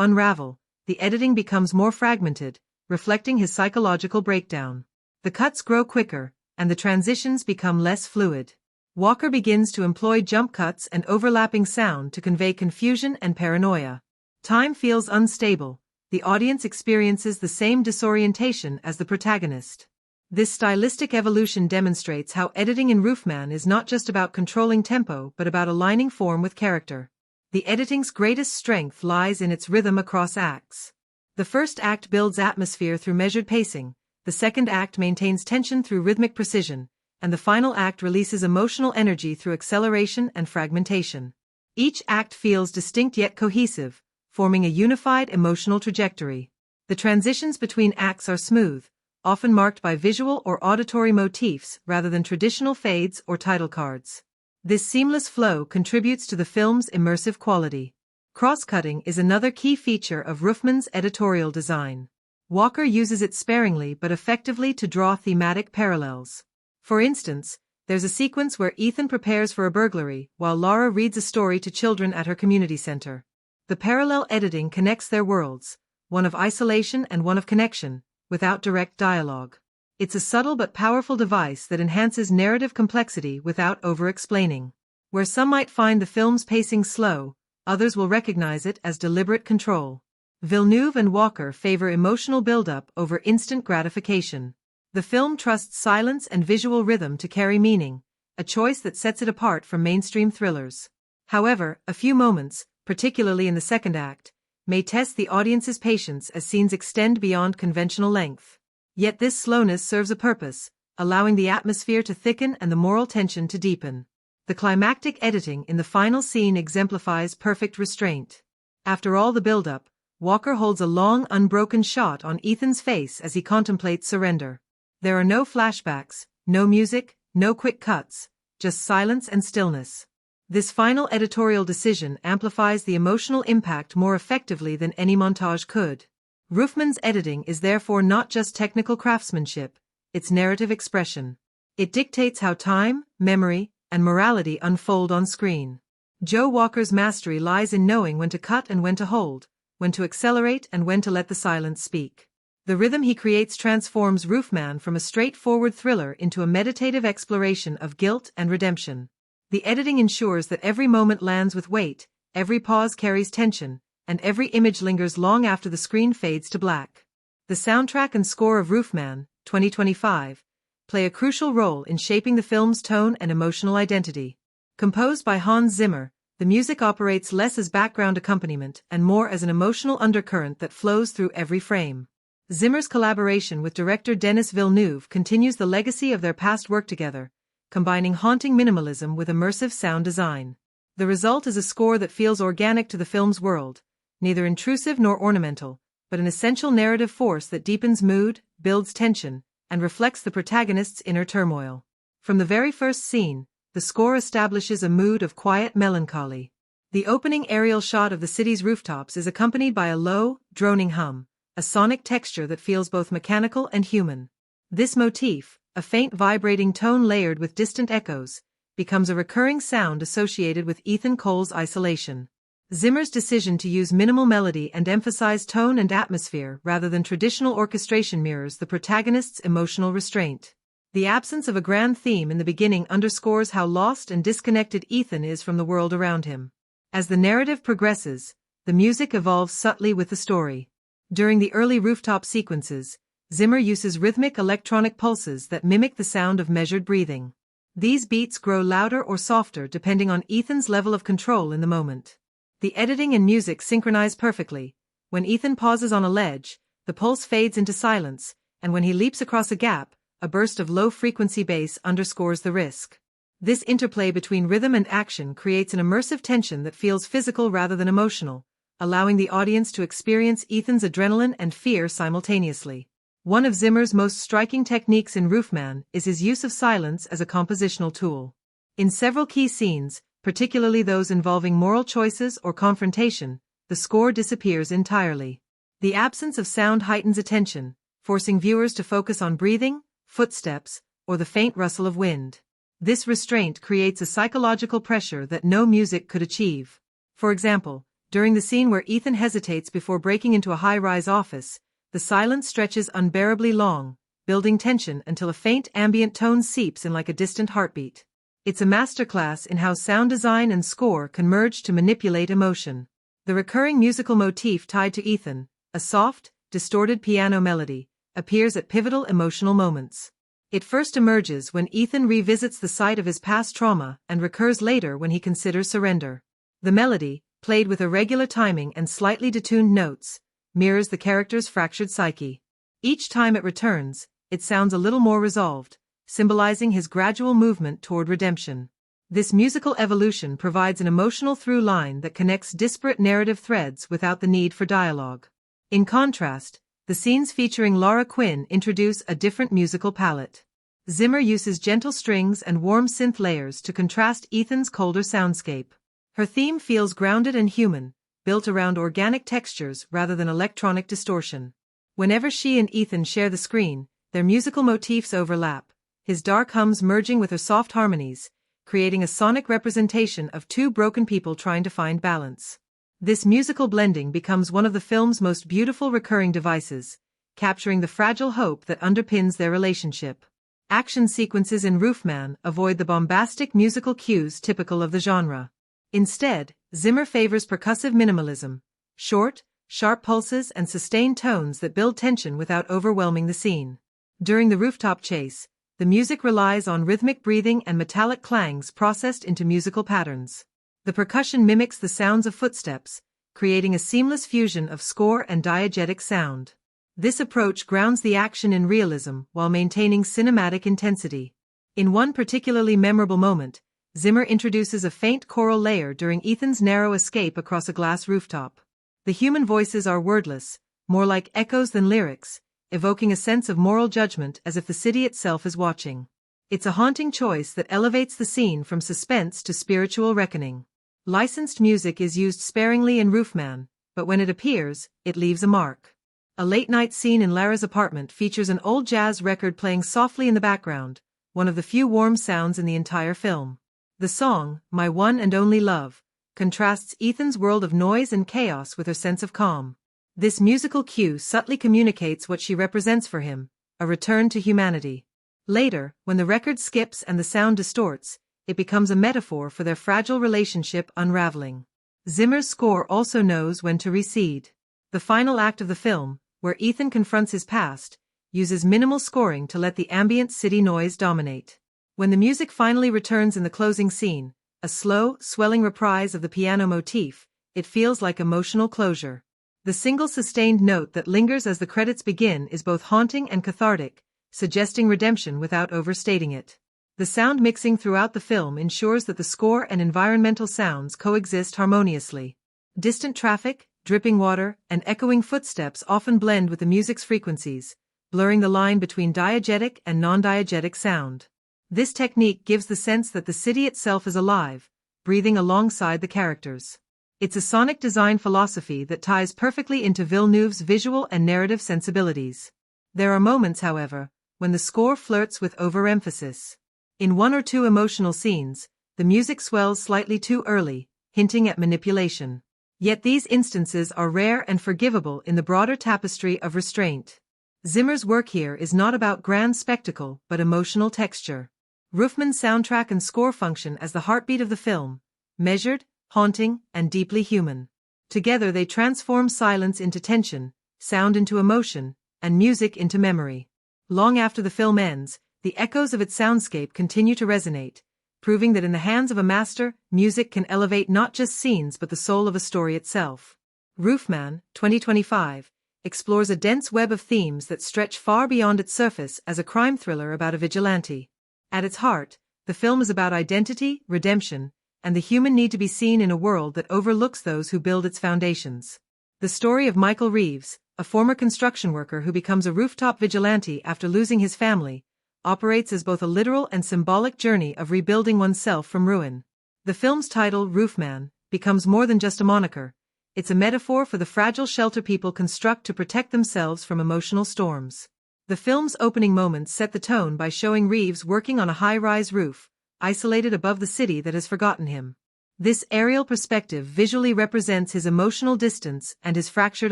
unravel, the editing becomes more fragmented, reflecting his psychological breakdown. The cuts grow quicker, and the transitions become less fluid. Walker begins to employ jump cuts and overlapping sound to convey confusion and paranoia. Time feels unstable. The audience experiences the same disorientation as the protagonist. This stylistic evolution demonstrates how editing in Roofman is not just about controlling tempo but about aligning form with character. The editing's greatest strength lies in its rhythm across acts. The first act builds atmosphere through measured pacing, the second act maintains tension through rhythmic precision, and the final act releases emotional energy through acceleration and fragmentation. Each act feels distinct yet cohesive, forming a unified emotional trajectory. The transitions between acts are smooth, often marked by visual or auditory motifs rather than traditional fades or title cards. This seamless flow contributes to the film's immersive quality. Cross-cutting is another key feature of Roofman's editorial design. Walker uses it sparingly but effectively to draw thematic parallels. For instance, there's a sequence where Ethan prepares for a burglary while Laura reads a story to children at her community center. The parallel editing connects their worlds, one of isolation and one of connection, without direct dialogue. It's a subtle but powerful device that enhances narrative complexity without over-explaining. Where some might find the film's pacing slow, others will recognize it as deliberate control. Villeneuve and Walker favor emotional build-up over instant gratification. The film trusts silence and visual rhythm to carry meaning, a choice that sets it apart from mainstream thrillers. However, a few moments, particularly in the second act, may test the audience's patience as scenes extend beyond conventional length. Yet this slowness serves a purpose, allowing the atmosphere to thicken and the moral tension to deepen. The climactic editing in the final scene exemplifies perfect restraint. After all the build-up, Walker holds a long, unbroken shot on Ethan's face as he contemplates surrender. There are no flashbacks, no music, no quick cuts, just silence and stillness. This final editorial decision amplifies the emotional impact more effectively than any montage could. Roofman's editing is therefore not just technical craftsmanship, it's narrative expression. It dictates how time, memory, and morality unfold on screen. Joe Walker's mastery lies in knowing when to cut and when to hold, when to accelerate and when to let the silence speak. The rhythm he creates transforms Roofman from a straightforward thriller into a meditative exploration of guilt and redemption. The editing ensures that every moment lands with weight, every pause carries tension, and every image lingers long after the screen fades to black. The soundtrack and score of Roofman, 2025, play a crucial role in shaping the film's tone and emotional identity. Composed by Hans Zimmer, The music operates less as background accompaniment and more as an emotional undercurrent that flows through every frame. Zimmer's collaboration with director Denis Villeneuve continues the legacy of their past work together, combining haunting minimalism with immersive sound design. The result is a score that feels organic to the film's world, neither intrusive nor ornamental, but an essential narrative force that deepens mood, builds tension, and reflects the protagonist's inner turmoil. From the very first scene, the score establishes a mood of quiet melancholy. The opening aerial shot of the city's rooftops is accompanied by a low, droning hum, a sonic texture that feels both mechanical and human. This motif, a faint vibrating tone layered with distant echoes, becomes a recurring sound associated with Ethan Cole's isolation. Zimmer's decision to use minimal melody and emphasize tone and atmosphere rather than traditional orchestration mirrors the protagonist's emotional restraint. The absence of a grand theme in the beginning underscores how lost and disconnected Ethan is from the world around him. As the narrative progresses, the music evolves subtly with the story. During the early rooftop sequences, Zimmer uses rhythmic electronic pulses that mimic the sound of measured breathing. These beats grow louder or softer depending on Ethan's level of control in the moment. The editing and music synchronize perfectly. When Ethan pauses on a ledge, the pulse fades into silence, and when he leaps across a gap, a burst of low-frequency bass underscores the risk. This interplay between rhythm and action creates an immersive tension that feels physical rather than emotional, allowing the audience to experience Ethan's adrenaline and fear simultaneously. One of Zimmer's most striking techniques in Roofman is his use of silence as a compositional tool. In several key scenes, particularly those involving moral choices or confrontation, the score disappears entirely. The absence of sound heightens attention, forcing viewers to focus on breathing, footsteps, or the faint rustle of wind. This restraint creates a psychological pressure that no music could achieve. For example, during the scene where Ethan hesitates before breaking into a high-rise office, the silence stretches unbearably long, building tension until a faint ambient tone seeps in like a distant heartbeat. It's a masterclass in how sound design and score can merge to manipulate emotion. The recurring musical motif tied to Ethan, a soft, distorted piano melody, appears at pivotal emotional moments. It first emerges when Ethan revisits the site of his past trauma and recurs later when he considers surrender. The melody, played with irregular timing and slightly detuned notes, mirrors the character's fractured psyche. Each time it returns, it sounds a little more resolved, symbolizing his gradual movement toward redemption. This musical evolution provides an emotional through line that connects disparate narrative threads without the need for dialogue. In contrast, the scenes featuring Laura Quinn introduce a different musical palette. Zimmer uses gentle strings and warm synth layers to contrast Ethan's colder soundscape. Her theme feels grounded and human, built around organic textures rather than electronic distortion. Whenever she and Ethan share the screen, their musical motifs overlap, his dark hums merging with her soft harmonies, creating a sonic representation of two broken people trying to find balance. This musical blending becomes one of the film's most beautiful recurring devices, capturing the fragile hope that underpins their relationship. Action sequences in Roofman avoid the bombastic musical cues typical of the genre. Instead, Zimmer favors percussive minimalism, short, sharp pulses and sustained tones that build tension without overwhelming the scene. During the rooftop chase, the music relies on rhythmic breathing and metallic clangs processed into musical patterns. The percussion mimics the sounds of footsteps, creating a seamless fusion of score and diegetic sound. This approach grounds the action in realism while maintaining cinematic intensity. In one particularly memorable moment, Zimmer introduces a faint choral layer during Ethan's narrow escape across a glass rooftop. The human voices are wordless, more like echoes than lyrics, evoking a sense of moral judgment as if the city itself is watching. It's a haunting choice that elevates the scene from suspense to spiritual reckoning. Licensed music is used sparingly in Roofman, but when it appears, it leaves a mark. A late-night scene in Lara's apartment features an old jazz record playing softly in the background, one of the few warm sounds in the entire film. The song, My One and Only Love, contrasts Ethan's world of noise and chaos with her sense of calm. This musical cue subtly communicates what she represents for him, a return to humanity. Later, when the record skips and the sound distorts, it becomes a metaphor for their fragile relationship unraveling. Zimmer's score also knows when to recede. The final act of the film, where Ethan confronts his past, uses minimal scoring to let the ambient city noise dominate. When the music finally returns in the closing scene, a slow, swelling reprise of the piano motif, it feels like emotional closure. The single sustained note that lingers as the credits begin is both haunting and cathartic, suggesting redemption without overstating it. The sound mixing throughout the film ensures that the score and environmental sounds coexist harmoniously. Distant traffic, dripping water, and echoing footsteps often blend with the music's frequencies, blurring the line between diegetic and non-diegetic sound. This technique gives the sense that the city itself is alive, breathing alongside the characters. It's a sonic design philosophy that ties perfectly into Villeneuve's visual and narrative sensibilities. There are moments, however, when the score flirts with overemphasis. In one or two emotional scenes, the music swells slightly too early, hinting at manipulation. Yet these instances are rare and forgivable in the broader tapestry of restraint. Zimmer's work here is not about grand spectacle but emotional texture. Roofman's soundtrack and score function as the heartbeat of the film, measured, haunting, and deeply human. Together they transform silence into tension, sound into emotion, and music into memory. Long after the film ends, the echoes of its soundscape continue to resonate, proving that in the hands of a master, music can elevate not just scenes but the soul of a story itself. Roofman, 2025, explores a dense web of themes that stretch far beyond its surface as a crime thriller about a vigilante. At its heart, the film is about identity, redemption, and the human need to be seen in a world that overlooks those who build its foundations. The story of Michael Reeves, a former construction worker who becomes a rooftop vigilante after losing his family, operates as both a literal and symbolic journey of rebuilding oneself from ruin. The film's title, Roofman, becomes more than just a moniker. It's a metaphor for the fragile shelter people construct to protect themselves from emotional storms. The film's opening moments set the tone by showing Reeves working on a high-rise roof, isolated above the city that has forgotten him. This aerial perspective visually represents his emotional distance and his fractured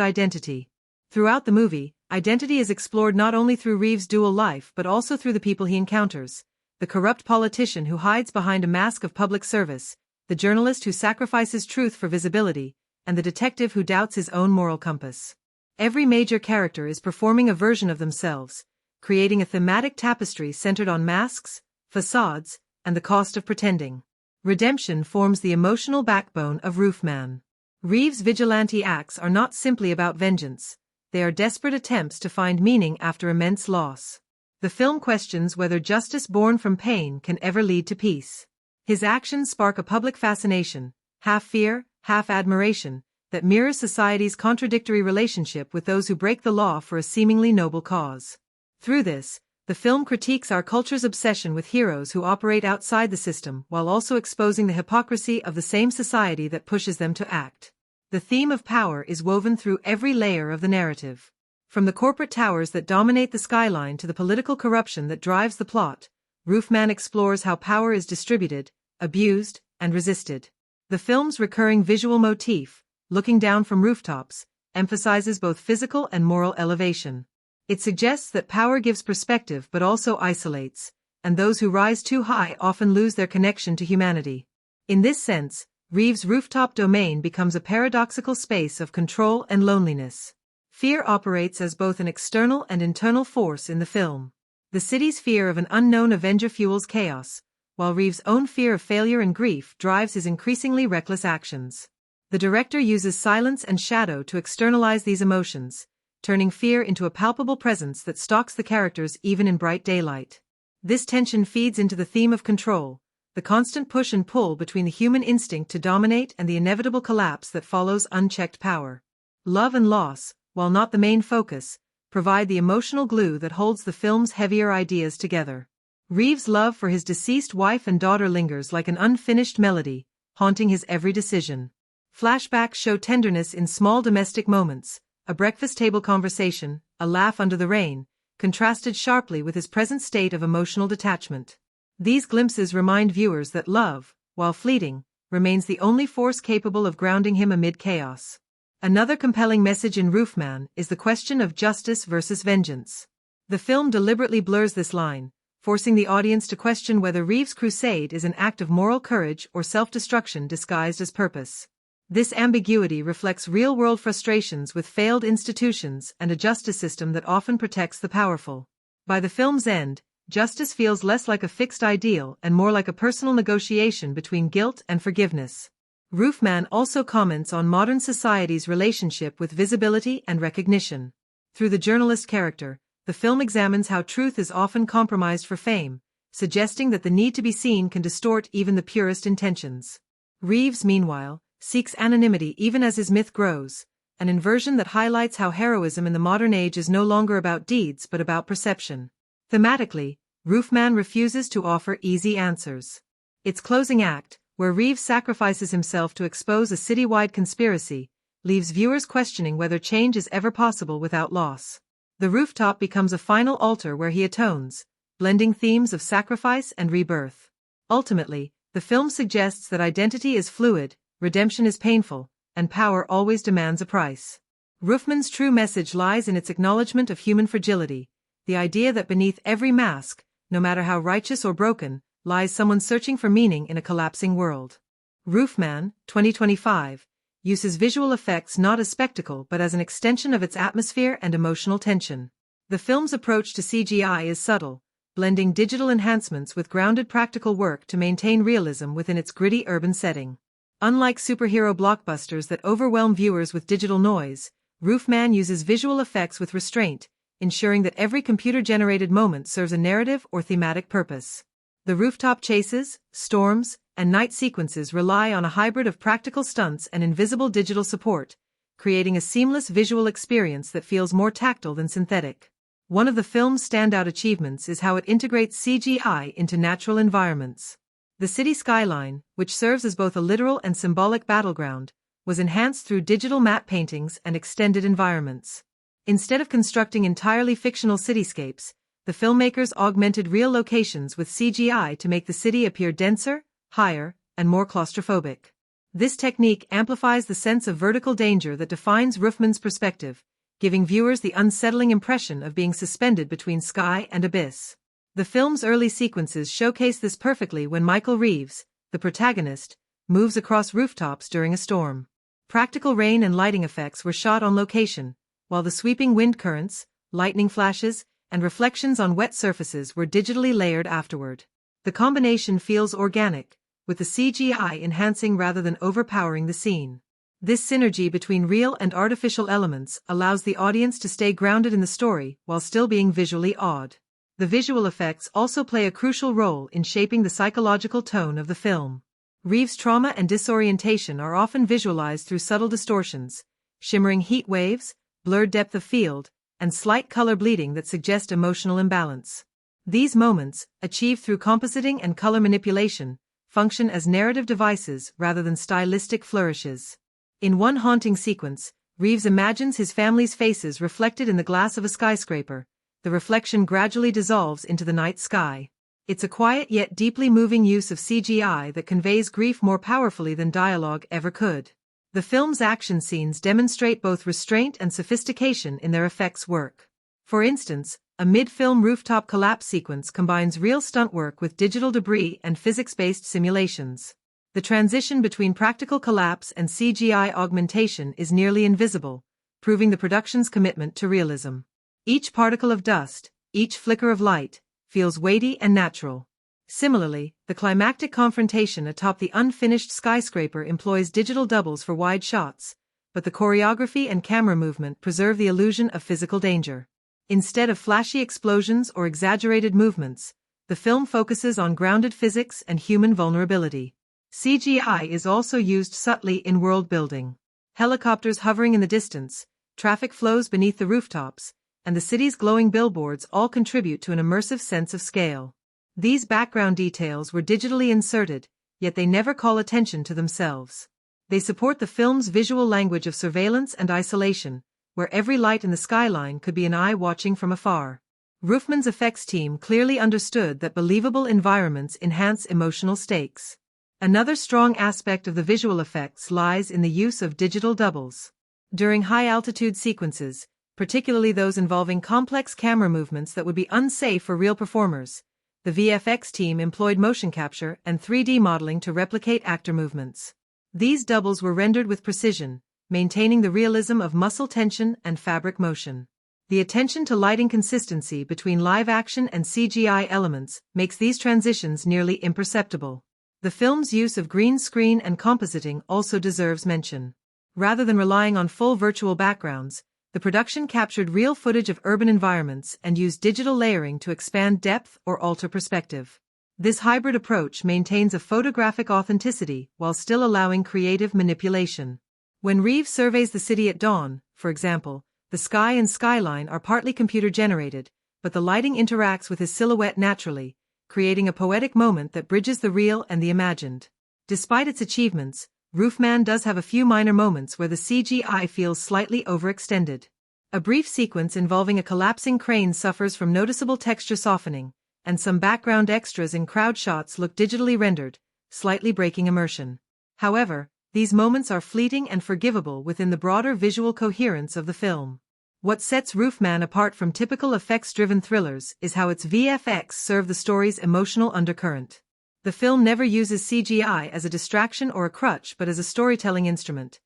identity. Throughout the movie, identity is explored not only through Reeves' dual life but also through the people he encounters: the corrupt politician who hides behind a mask of public service, the journalist who sacrifices truth for visibility, and the detective who doubts his own moral compass. Every major character is performing a version of themselves, creating a thematic tapestry centered on masks, facades, and the cost of pretending. Redemption forms the emotional backbone of Roofman. Reeves' vigilante acts are not simply about vengeance. They are desperate attempts to find meaning after immense loss. The film questions whether justice born from pain can ever lead to peace. His actions spark a public fascination, half fear, half admiration, that mirrors society's contradictory relationship with those who break the law for a seemingly noble cause. Through this, the film critiques our culture's obsession with heroes who operate outside the system while also exposing the hypocrisy of the same society that pushes them to act. The theme of power is woven through every layer of the narrative. From the corporate towers that dominate the skyline to the political corruption that drives the plot, Roofman explores how power is distributed, abused, and resisted. The film's recurring visual motif, looking down from rooftops, emphasizes both physical and moral elevation. It suggests that power gives perspective but also isolates, and those who rise too high often lose their connection to humanity. In this sense, Reeves' rooftop domain becomes a paradoxical space of control and loneliness. Fear operates as both an external and internal force in the film. The city's fear of an unknown avenger fuels chaos, while Reeves' own fear of failure and grief drives his increasingly reckless actions. The director uses silence and shadow to externalize these emotions, turning fear into a palpable presence that stalks the characters even in bright daylight. This tension feeds into the theme of control, the constant push and pull between the human instinct to dominate and the inevitable collapse that follows unchecked power. Love and loss, while not the main focus, provide the emotional glue that holds the film's heavier ideas together. Reeves' love for his deceased wife and daughter lingers like an unfinished melody, haunting his every decision. Flashbacks show tenderness in small domestic moments, a breakfast table conversation, a laugh under the rain, contrasted sharply with his present state of emotional detachment. These glimpses remind viewers that love, while fleeting, remains the only force capable of grounding him amid chaos. Another compelling message in Roofman is the question of justice versus vengeance. The film deliberately blurs this line, forcing the audience to question whether Reeves' crusade is an act of moral courage or self-destruction disguised as purpose. This ambiguity reflects real-world frustrations with failed institutions and a justice system that often protects the powerful. By the film's end, justice feels less like a fixed ideal and more like a personal negotiation between guilt and forgiveness. Roofman also comments on modern society's relationship with visibility and recognition. Through the journalist character, the film examines how truth is often compromised for fame, suggesting that the need to be seen can distort even the purest intentions. Reeves, meanwhile, seeks anonymity even as his myth grows, an inversion that highlights how heroism in the modern age is no longer about deeds but about perception. Thematically, Roofman refuses to offer easy answers. Its closing act, where Reeves sacrifices himself to expose a citywide conspiracy, leaves viewers questioning whether change is ever possible without loss. The rooftop becomes a final altar where he atones, blending themes of sacrifice and rebirth. Ultimately, the film suggests that identity is fluid, redemption is painful, and power always demands a price. Roofman's true message lies in its acknowledgement of human fragility, the idea that beneath every mask, no matter how righteous or broken, lies someone searching for meaning in a collapsing world. Roofman, 2025, uses visual effects not as spectacle but as an extension of its atmosphere and emotional tension. The film's approach to CGI is subtle, blending digital enhancements with grounded practical work to maintain realism within its gritty urban setting. Unlike superhero blockbusters that overwhelm viewers with digital noise, Roofman uses visual effects with restraint, ensuring that every computer-generated moment serves a narrative or thematic purpose. The rooftop chases, storms, and night sequences rely on a hybrid of practical stunts and invisible digital support, creating a seamless visual experience that feels more tactile than synthetic. One of the film's standout achievements is how it integrates CGI into natural environments. The city skyline, which serves as both a literal and symbolic battleground, was enhanced through digital matte paintings and extended environments. Instead of constructing entirely fictional cityscapes, the filmmakers augmented real locations with CGI to make the city appear denser, higher, and more claustrophobic. This technique amplifies the sense of vertical danger that defines Roofman's perspective, giving viewers the unsettling impression of being suspended between sky and abyss. The film's early sequences showcase this perfectly when Michael Reeves, the protagonist, moves across rooftops during a storm. Practical rain and lighting effects were shot on location, while the sweeping wind currents, lightning flashes, and reflections on wet surfaces were digitally layered afterward. The combination feels organic, with the CGI enhancing rather than overpowering the scene. This synergy between real and artificial elements allows the audience to stay grounded in the story while still being visually awed. The visual effects also play a crucial role in shaping the psychological tone of the film. Reeves' trauma and disorientation are often visualized through subtle distortions, shimmering heat waves, blurred depth of field, and slight color bleeding that suggest emotional imbalance. These moments, achieved through compositing and color manipulation, function as narrative devices rather than stylistic flourishes. In one haunting sequence, Reeves imagines his family's faces reflected in the glass of a skyscraper. The reflection gradually dissolves into the night sky. It's a quiet yet deeply moving use of CGI that conveys grief more powerfully than dialogue ever could. The film's action scenes demonstrate both restraint and sophistication in their effects work. For instance, a mid-film rooftop collapse sequence combines real stunt work with digital debris and physics-based simulations. The transition between practical collapse and CGI augmentation is nearly invisible, proving the production's commitment to realism. Each particle of dust, each flicker of light, feels weighty and natural. Similarly, the climactic confrontation atop the unfinished skyscraper employs digital doubles for wide shots, but the choreography and camera movement preserve the illusion of physical danger. Instead of flashy explosions or exaggerated movements, the film focuses on grounded physics and human vulnerability. CGI is also used subtly in world building. Helicopters hovering in the distance, traffic flows beneath the rooftops, and the city's glowing billboards all contribute to an immersive sense of scale. These background details were digitally inserted, yet they never call attention to themselves. They support the film's visual language of surveillance and isolation, where every light in the skyline could be an eye watching from afar. Roofman's effects team clearly understood that believable environments enhance emotional stakes. Another strong aspect of the visual effects lies in the use of digital doubles. During high-altitude sequences, particularly those involving complex camera movements that would be unsafe for real performers, the VFX team employed motion capture and 3D modeling to replicate actor movements. These doubles were rendered with precision, maintaining the realism of muscle tension and fabric motion. The attention to lighting consistency between live-action and CGI elements makes these transitions nearly imperceptible. The film's use of green screen and compositing also deserves mention. Rather than relying on full virtual backgrounds, the production captured real footage of urban environments and used digital layering to expand depth or alter perspective. This hybrid approach maintains a photographic authenticity while still allowing creative manipulation. When Reeves surveys the city at dawn, for example, the sky and skyline are partly computer-generated, but the lighting interacts with his silhouette naturally, creating a poetic moment that bridges the real and the imagined. Despite its achievements, Roofman does have a few minor moments where the CGI feels slightly overextended. A brief sequence involving a collapsing crane suffers from noticeable texture softening, and some background extras in crowd shots look digitally rendered, slightly breaking immersion. However, these moments are fleeting and forgivable within the broader visual coherence of the film. What sets Roofman apart from typical effects-driven thrillers is how its VFX serve the story's emotional undercurrent. The film never uses CGI as a distraction or a crutch but as a storytelling instrument,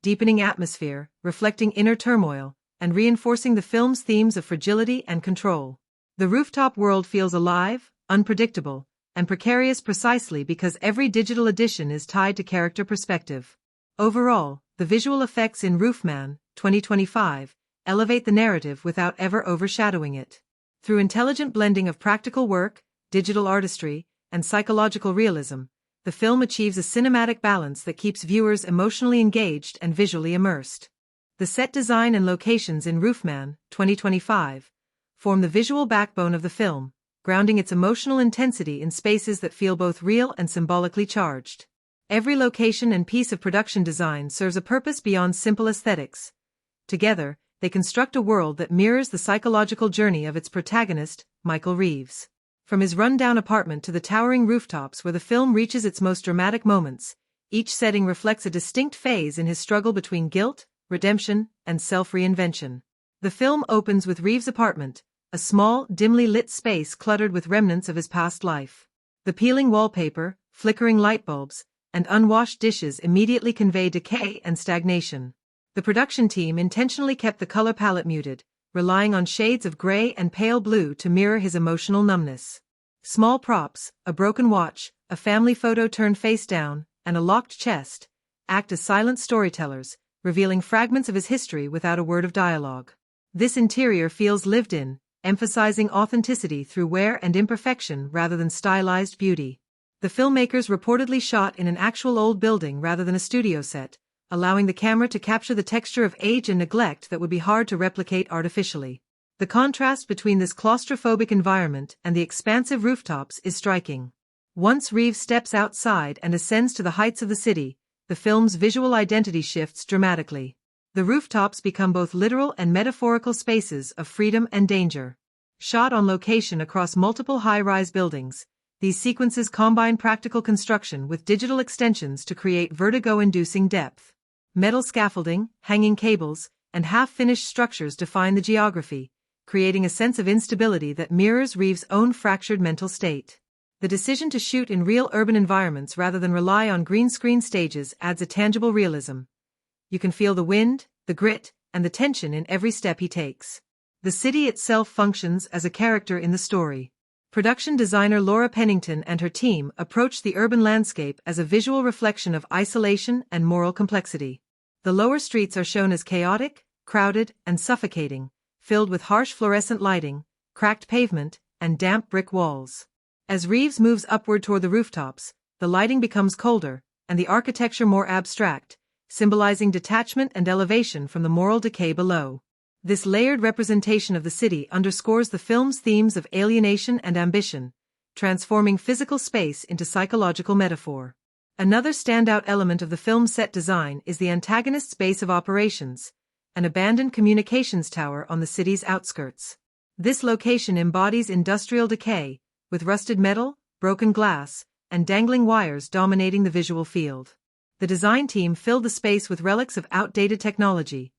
deepening atmosphere, reflecting inner turmoil, and reinforcing the film's themes of fragility and control. The rooftop world feels alive, unpredictable, and precarious precisely because every digital addition is tied to character perspective. Overall, the visual effects in Roofman, 2025, elevate the narrative without ever overshadowing it. Through intelligent blending of practical work, digital artistry, and psychological realism, the film achieves a cinematic balance that keeps viewers emotionally engaged and visually immersed. The set design and locations in Roofman, 2025, form the visual backbone of the film, grounding its emotional intensity in spaces that feel both real and symbolically charged. Every location and piece of production design serves a purpose beyond simple aesthetics. Together, they construct a world that mirrors the psychological journey of its protagonist, Michael Reeves. From his run-down apartment to the towering rooftops where the film reaches its most dramatic moments, each setting reflects a distinct phase in his struggle between guilt, redemption, and self-reinvention. The film opens with Reeves' apartment, a small, dimly lit space cluttered with remnants of his past life. The peeling wallpaper, flickering light bulbs, and unwashed dishes immediately convey decay and stagnation. The production team intentionally kept the color palette muted, relying on shades of gray and pale blue to mirror his emotional numbness. Small props, a broken watch, a family photo turned face down, and a locked chest, act as silent storytellers, revealing fragments of his history without a word of dialogue. This interior feels lived in, emphasizing authenticity through wear and imperfection rather than stylized beauty. The filmmakers reportedly shot in an actual old building rather than a studio set, allowing the camera to capture the texture of age and neglect that would be hard to replicate artificially. The contrast between this claustrophobic environment and the expansive rooftops is striking. Once Reeves steps outside and ascends to the heights of the city, the film's visual identity shifts dramatically. The rooftops become both literal and metaphorical spaces of freedom and danger. Shot on location across multiple high-rise buildings, these sequences combine practical construction with digital extensions to create vertigo-inducing depth. Metal scaffolding, hanging cables, and half-finished structures define the geography, creating a sense of instability that mirrors Reeves' own fractured mental state. The decision to shoot in real urban environments rather than rely on green screen stages adds a tangible realism. You can feel the wind, the grit, and the tension in every step he takes. The city itself functions as a character in the story. Production designer Laura Pennington and her team approached the urban landscape as a visual reflection of isolation and moral complexity. The lower streets are shown as chaotic, crowded, and suffocating, filled with harsh fluorescent lighting, cracked pavement, and damp brick walls. As Reeves moves upward toward the rooftops, the lighting becomes colder, and the architecture more abstract, symbolizing detachment and elevation from the moral decay below. This layered representation of the city underscores the film's themes of alienation and ambition, transforming physical space into psychological metaphor. Another standout element of the film's set design is the antagonist's base of operations, an abandoned communications tower on the city's outskirts. This location embodies industrial decay, with rusted metal, broken glass, and dangling wires dominating the visual field. The design team filled the space with relics of outdated technology,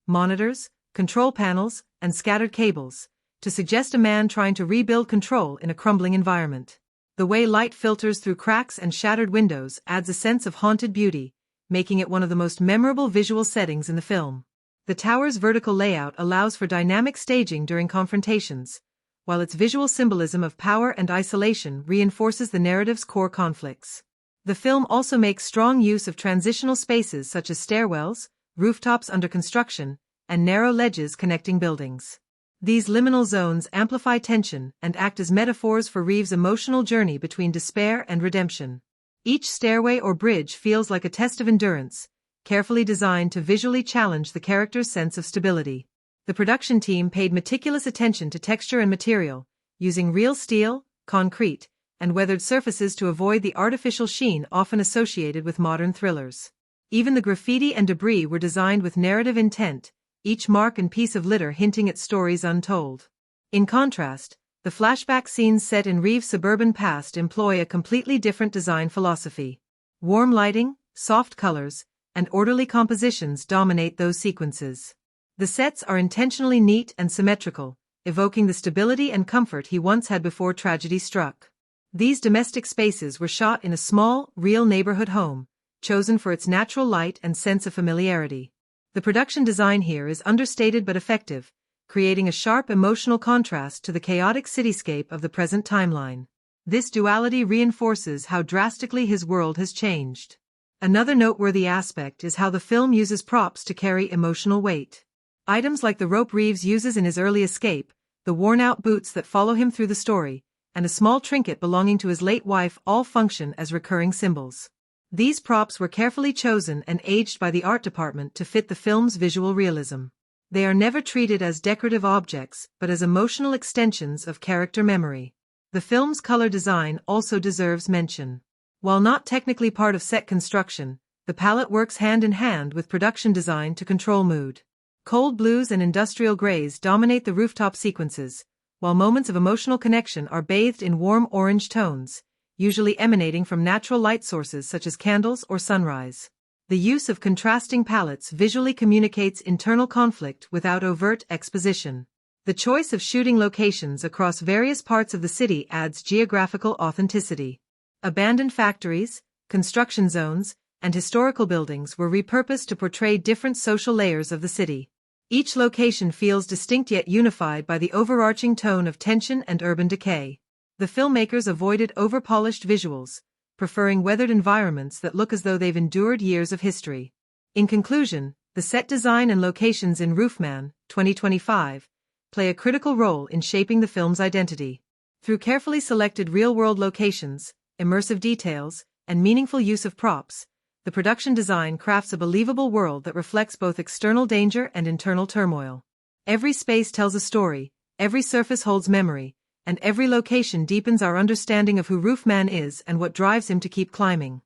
monitors, control panels, and scattered cables, to suggest a man trying to rebuild control in a crumbling environment. The way light filters through cracks and shattered windows adds a sense of haunted beauty, making it one of the most memorable visual settings in the film. The tower's vertical layout allows for dynamic staging during confrontations, while its visual symbolism of power and isolation reinforces the narrative's core conflicts. The film also makes strong use of transitional spaces such as stairwells, rooftops under construction, and narrow ledges connecting buildings. These liminal zones amplify tension and act as metaphors for Reeves' emotional journey between despair and redemption. Each stairway or bridge feels like a test of endurance, carefully designed to visually challenge the character's sense of stability. The production team paid meticulous attention to texture and material, using real steel, concrete, and weathered surfaces to avoid the artificial sheen often associated with modern thrillers. Even the graffiti and debris were designed with narrative intent, each mark and piece of litter hinting at stories untold. In contrast, the flashback scenes set in Reeves' suburban past employ a completely different design philosophy. Warm lighting, soft colors, and orderly compositions dominate those sequences. The sets are intentionally neat and symmetrical, evoking the stability and comfort he once had before tragedy struck. These domestic spaces were shot in a small, real neighborhood home, chosen for its natural light and sense of familiarity. The production design here is understated but effective, creating a sharp emotional contrast to the chaotic cityscape of the present timeline. This duality reinforces how drastically his world has changed. Another noteworthy aspect is how the film uses props to carry emotional weight. Items like the rope Reeves uses in his early escape, the worn-out boots that follow him through the story, and a small trinket belonging to his late wife all function as recurring symbols. These props were carefully chosen and aged by the art department to fit the film's visual realism. They are never treated as decorative objects but as emotional extensions of character memory. The film's color design also deserves mention. While not technically part of set construction, the palette works hand in hand with production design to control mood. Cold blues and industrial grays dominate the rooftop sequences, while moments of emotional connection are bathed in warm orange tones, usually emanating from natural light sources such as candles or sunrise. The use of contrasting palettes visually communicates internal conflict without overt exposition. The choice of shooting locations across various parts of the city adds geographical authenticity. Abandoned factories, construction zones, and historical buildings were repurposed to portray different social layers of the city. Each location feels distinct yet unified by the overarching tone of tension and urban decay. The filmmakers avoided over-polished visuals, preferring weathered environments that look as though they've endured years of history. In conclusion, the set design and locations in Roofman, 2025, play a critical role in shaping the film's identity. Through carefully selected real-world locations, immersive details, and meaningful use of props, the production design crafts a believable world that reflects both external danger and internal turmoil. Every space tells a story, every surface holds memory, and every location deepens our understanding of who Roofman is and what drives him to keep climbing.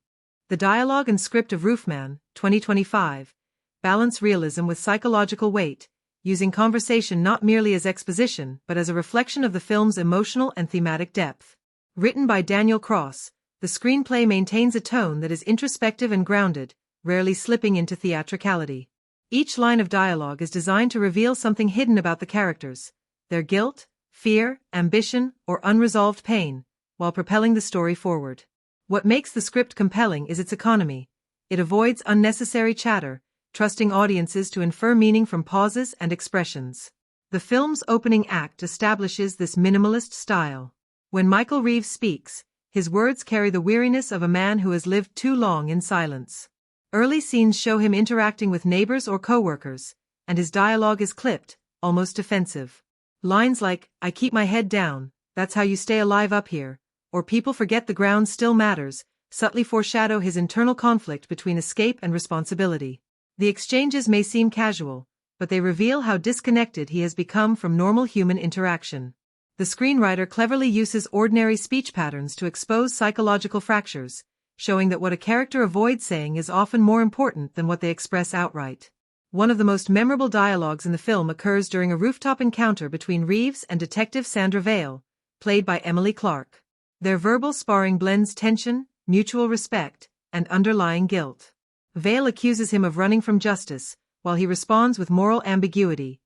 The dialogue and script of Roofman, 2025, balance realism with psychological weight, using conversation not merely as exposition but as a reflection of the film's emotional and thematic depth. Written by Daniel Cross, the screenplay maintains a tone that is introspective and grounded, rarely slipping into theatricality. Each line of dialogue is designed to reveal something hidden about the characters, their guilt, fear, ambition, or unresolved pain, while propelling the story forward. What makes the script compelling is its economy. It avoids unnecessary chatter, trusting audiences to infer meaning from pauses and expressions. The film's opening act establishes this minimalist style. When Michael Reeves speaks, his words carry the weariness of a man who has lived too long in silence. Early scenes show him interacting with neighbors or co-workers, and his dialogue is clipped, almost defensive. Lines like, "I keep my head down, that's how you stay alive up here," or "people forget the ground still matters," subtly foreshadow his internal conflict between escape and responsibility. The exchanges may seem casual, but they reveal how disconnected he has become from normal human interaction. The screenwriter cleverly uses ordinary speech patterns to expose psychological fractures, showing that what a character avoids saying is often more important than what they express outright. One of the most memorable dialogues in the film occurs during a rooftop encounter between Reeves and Detective Sandra Vale, played by Emily Clark. Their verbal sparring blends tension, mutual respect, and underlying guilt. Vale accuses him of running from justice, while he responds with moral ambiguity.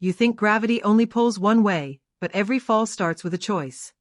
"You think gravity only pulls one way, but every fall starts with a choice."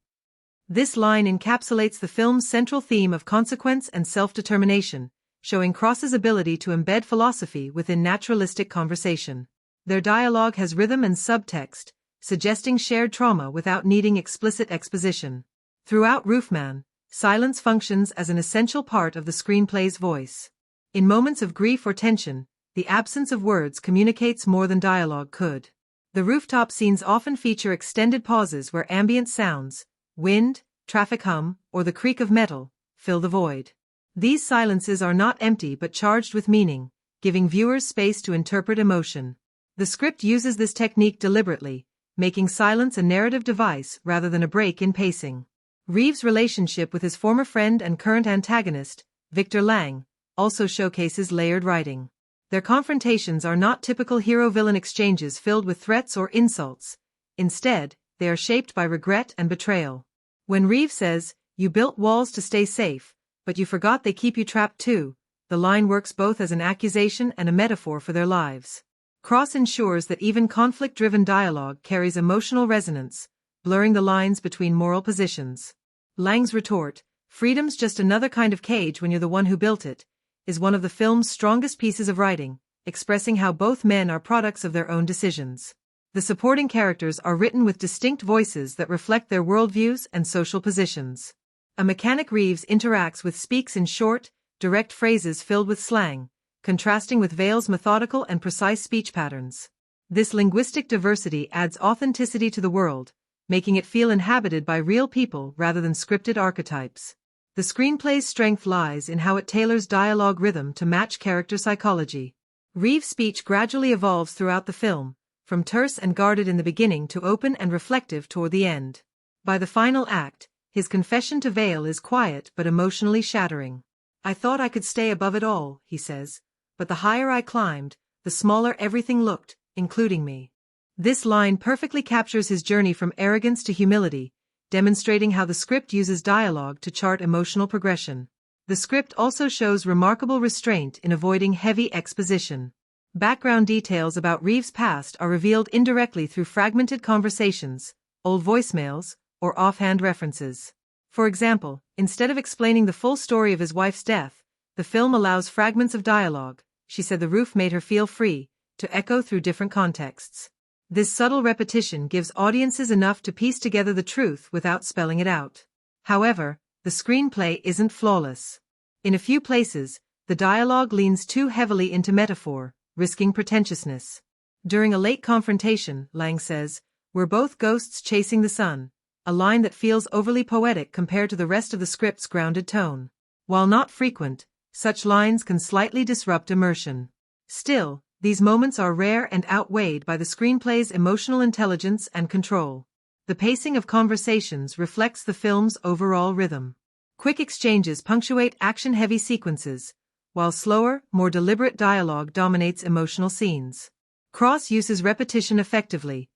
This line encapsulates the film's central theme of consequence and self-determination, showing Cross's ability to embed philosophy within naturalistic conversation. Their dialogue has rhythm and subtext, suggesting shared trauma without needing explicit exposition. Throughout Roofman, silence functions as an essential part of the screenplay's voice. In moments of grief or tension, the absence of words communicates more than dialogue could. The rooftop scenes often feature extended pauses where ambient sounds, wind, traffic hum, or the creak of metal, fill the void. These silences are not empty but charged with meaning, giving viewers space to interpret emotion. The script uses this technique deliberately, making silence a narrative device rather than a break in pacing. Reeves' relationship with his former friend and current antagonist, Victor Lang, also showcases layered writing. Their confrontations are not typical hero-villain exchanges filled with threats or insults. Instead, they are shaped by regret and betrayal. When Reeves says, "You built walls to stay safe, but you forgot they keep you trapped too," the line works both as an accusation and a metaphor for their lives. Cross ensures that even conflict-driven dialogue carries emotional resonance, blurring the lines between moral positions. Lang's retort, "Freedom's just another kind of cage when you're the one who built it," is one of the film's strongest pieces of writing, expressing how both men are products of their own decisions. The supporting characters are written with distinct voices that reflect their worldviews and social positions. A mechanic Reeves interacts with speaks in short, direct phrases filled with slang, contrasting with Vale's methodical and precise speech patterns. This linguistic diversity adds authenticity to the world, making it feel inhabited by real people rather than scripted archetypes. The screenplay's strength lies in how it tailors dialogue rhythm to match character psychology. Reeves' speech gradually evolves throughout the film, from terse and guarded in the beginning to open and reflective toward the end. By the final act, his confession to Vale is quiet but emotionally shattering. "I thought I could stay above it all," he says, "but the higher I climbed, the smaller everything looked, including me." This line perfectly captures his journey from arrogance to humility, demonstrating how the script uses dialogue to chart emotional progression. The script also shows remarkable restraint in avoiding heavy exposition. Background details about Reeves' past are revealed indirectly through fragmented conversations, old voicemails, or offhand references. For example, instead of explaining the full story of his wife's death, the film allows fragments of dialogue, "She said the roof made her feel free," to echo through different contexts. This subtle repetition gives audiences enough to piece together the truth without spelling it out. However, the screenplay isn't flawless. In a few places, the dialogue leans too heavily into metaphor, risking pretentiousness. During a late confrontation, Lang says, "We're both ghosts chasing the sun," a line that feels overly poetic compared to the rest of the script's grounded tone. While not frequent, such lines can slightly disrupt immersion. Still, these moments are rare and outweighed by the screenplay's emotional intelligence and control. The pacing of conversations reflects the film's overall rhythm. Quick exchanges punctuate action-heavy sequences, while slower, more deliberate dialogue dominates emotional scenes. Cross uses repetition effectively.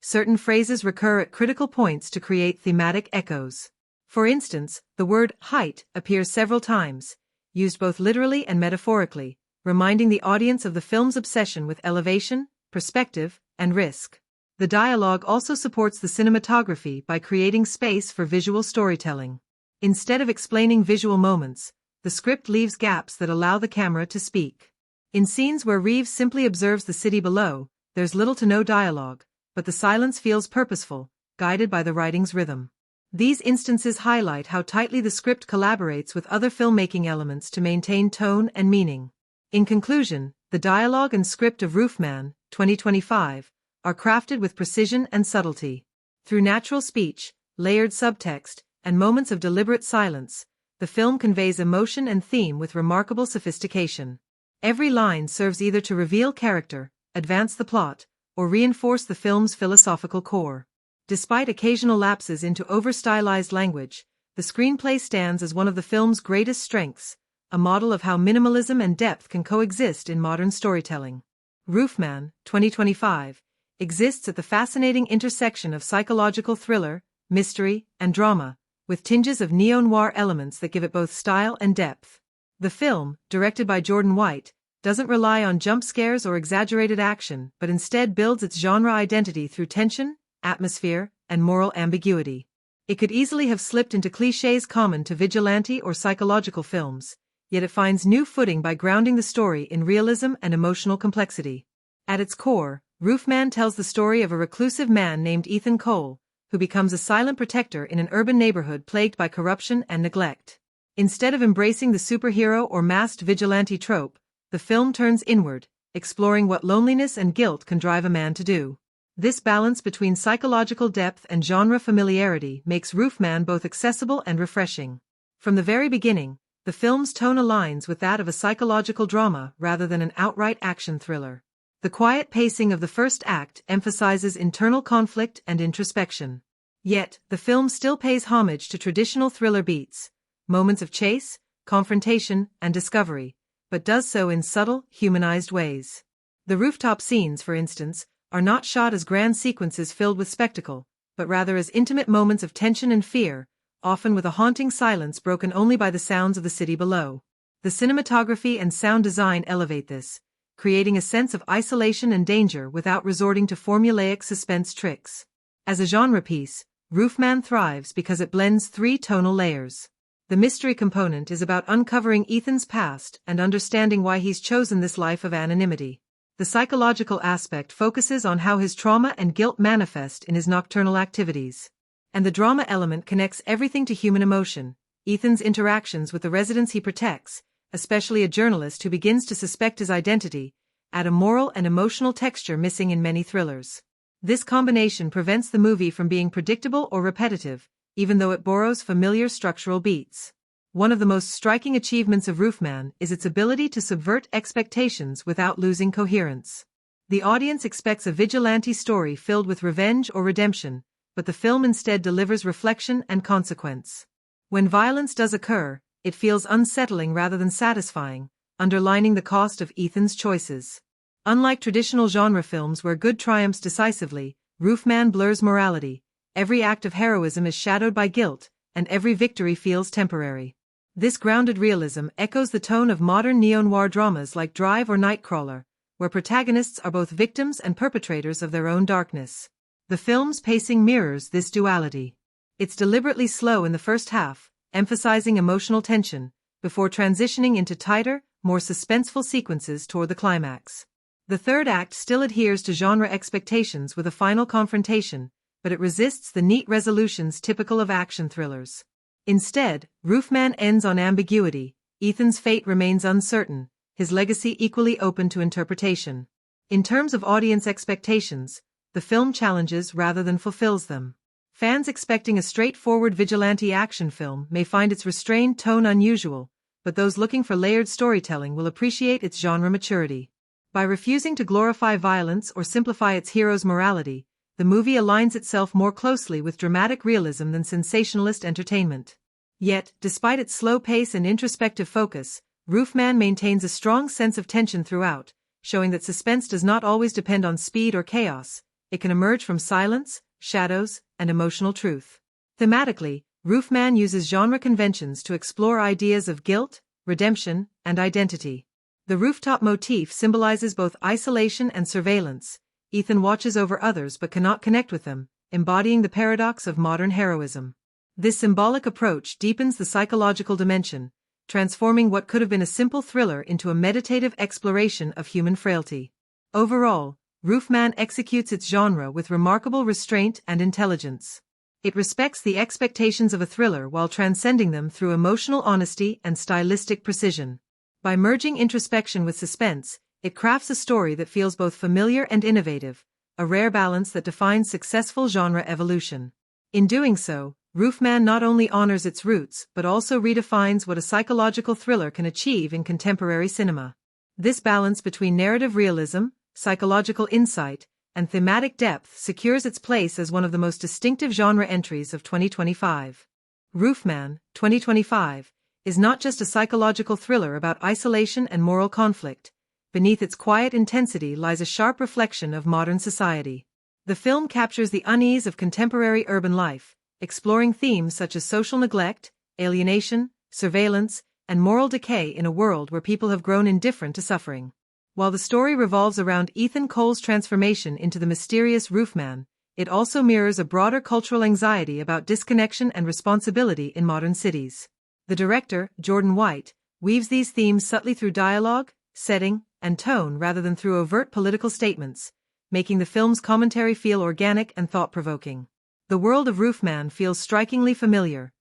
Certain phrases recur at critical points to create thematic echoes. For instance, the word height appears several times, used both literally and metaphorically, reminding the audience of the film's obsession with elevation, perspective, and risk. The dialogue also supports the cinematography by creating space for visual storytelling. Instead of explaining visual moments, the script leaves gaps that allow the camera to speak. In scenes where Reeves simply observes the city below, there's little to no dialogue, but the silence feels purposeful, guided by the writing's rhythm. These instances highlight how tightly the script collaborates with other filmmaking elements to maintain tone and meaning. In conclusion, the dialogue and script of Roofman, 2025, are crafted with precision and subtlety. Through natural speech, layered subtext, and moments of deliberate silence, the film conveys emotion and theme with remarkable sophistication. Every line serves either to reveal character, advance the plot, or reinforce the film's philosophical core. Despite occasional lapses into over-stylized language, the screenplay stands as one of the film's greatest strengths, a model of how minimalism and depth can coexist in modern storytelling. Roofman, 2025, exists at the fascinating intersection of psychological thriller, mystery, and drama, with tinges of neo-noir elements that give it both style and depth. The film, directed by Jordan White, doesn't rely on jump scares or exaggerated action, but instead builds its genre identity through tension, atmosphere, and moral ambiguity. It could easily have slipped into clichés common to vigilante or psychological films, yet it finds new footing by grounding the story in realism and emotional complexity. At its core, Roofman tells the story of a reclusive man named Ethan Cole, who becomes a silent protector in an urban neighborhood plagued by corruption and neglect. Instead of embracing the superhero or masked vigilante trope, the film turns inward, exploring what loneliness and guilt can drive a man to do. This balance between psychological depth and genre familiarity makes Roofman both accessible and refreshing. From the very beginning, the film's tone aligns with that of a psychological drama rather than an outright action thriller. The quiet pacing of the first act emphasizes internal conflict and introspection. Yet, the film still pays homage to traditional thriller beats, moments of chase, confrontation, and discovery, but does so in subtle, humanized ways. The rooftop scenes, for instance, are not shot as grand sequences filled with spectacle, but rather as intimate moments of tension and fear, often with a haunting silence broken only by the sounds of the city below. The cinematography and sound design elevate this, creating a sense of isolation and danger without resorting to formulaic suspense tricks. As a genre piece, Roofman thrives because it blends three tonal layers. The mystery component is about uncovering Ethan's past and understanding why he's chosen this life of anonymity. The psychological aspect focuses on how his trauma and guilt manifest in his nocturnal activities. And the drama element connects everything to human emotion, Ethan's interactions with the residents he protects, especially a journalist who begins to suspect his identity, add a moral and emotional texture missing in many thrillers. This combination prevents the movie from being predictable or repetitive, even though it borrows familiar structural beats. One of the most striking achievements of Roofman is its ability to subvert expectations without losing coherence. The audience expects a vigilante story filled with revenge or redemption, but the film instead delivers reflection and consequence. When violence does occur, it feels unsettling rather than satisfying, underlining the cost of Ethan's choices. Unlike traditional genre films where good triumphs decisively, Roofman blurs morality. Every act of heroism is shadowed by guilt, and every victory feels temporary. This grounded realism echoes the tone of modern neo-noir dramas like Drive or Nightcrawler, where protagonists are both victims and perpetrators of their own darkness. The film's pacing mirrors this duality. It's deliberately slow in the first half, emphasizing emotional tension, before transitioning into tighter, more suspenseful sequences toward the climax. The third act still adheres to genre expectations with a final confrontation, but it resists the neat resolutions typical of action thrillers. Instead, Roofman ends on ambiguity. Ethan's fate remains uncertain, his legacy equally open to interpretation. In terms of audience expectations, the film challenges rather than fulfills them. Fans expecting a straightforward vigilante action film may find its restrained tone unusual, but those looking for layered storytelling will appreciate its genre maturity. By refusing to glorify violence or simplify its hero's morality, the movie aligns itself more closely with dramatic realism than sensationalist entertainment. Yet, despite its slow pace and introspective focus, Roofman maintains a strong sense of tension throughout, showing that suspense does not always depend on speed or chaos. It can emerge from silence, shadows, and emotional truth. Thematically, Roofman uses genre conventions to explore ideas of guilt, redemption, and identity. The rooftop motif symbolizes both isolation and surveillance. Ethan watches over others but cannot connect with them, embodying the paradox of modern heroism. This symbolic approach deepens the psychological dimension, transforming what could have been a simple thriller into a meditative exploration of human frailty. Overall, Roofman executes its genre with remarkable restraint and intelligence. It respects the expectations of a thriller while transcending them through emotional honesty and stylistic precision. By merging introspection with suspense, it crafts a story that feels both familiar and innovative, a rare balance that defines successful genre evolution. In doing so, Roofman not only honors its roots but also redefines what a psychological thriller can achieve in contemporary cinema. This balance between narrative realism, psychological insight, and thematic depth secures its place as one of the most distinctive genre entries of 2025. Roofman, 2025, is not just a psychological thriller about isolation and moral conflict. Beneath its quiet intensity lies a sharp reflection of modern society. The film captures the unease of contemporary urban life, exploring themes such as social neglect, alienation, surveillance, and moral decay in a world where people have grown indifferent to suffering. While the story revolves around Ethan Cole's transformation into the mysterious Roofman, it also mirrors a broader cultural anxiety about disconnection and responsibility in modern cities. The director, Jordan White, weaves these themes subtly through dialogue, setting, and tone rather than through overt political statements, making the film's commentary feel organic and thought-provoking. The world of Roofman feels strikingly familiar.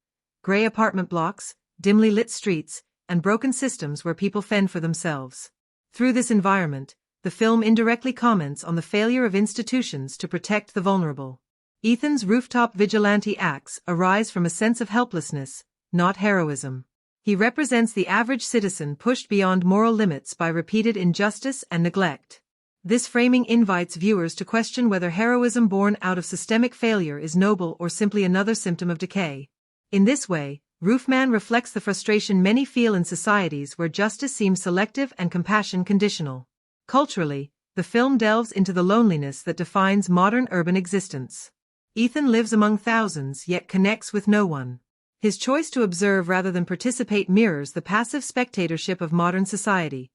Gray apartment blocks, dimly lit streets, and broken systems where people fend for themselves. Through this environment, the film indirectly comments on the failure of institutions to protect the vulnerable. Ethan's rooftop vigilante acts arise from a sense of helplessness, not heroism. He represents the average citizen pushed beyond moral limits by repeated injustice and neglect. This framing invites viewers to question whether heroism born out of systemic failure is noble or simply another symptom of decay. In this way, Roofman reflects the frustration many feel in societies where justice seems selective and compassion conditional. Culturally, the film delves into the loneliness that defines modern urban existence. Ethan lives among thousands yet connects with no one. His choice to observe rather than participate mirrors the passive spectatorship of modern society.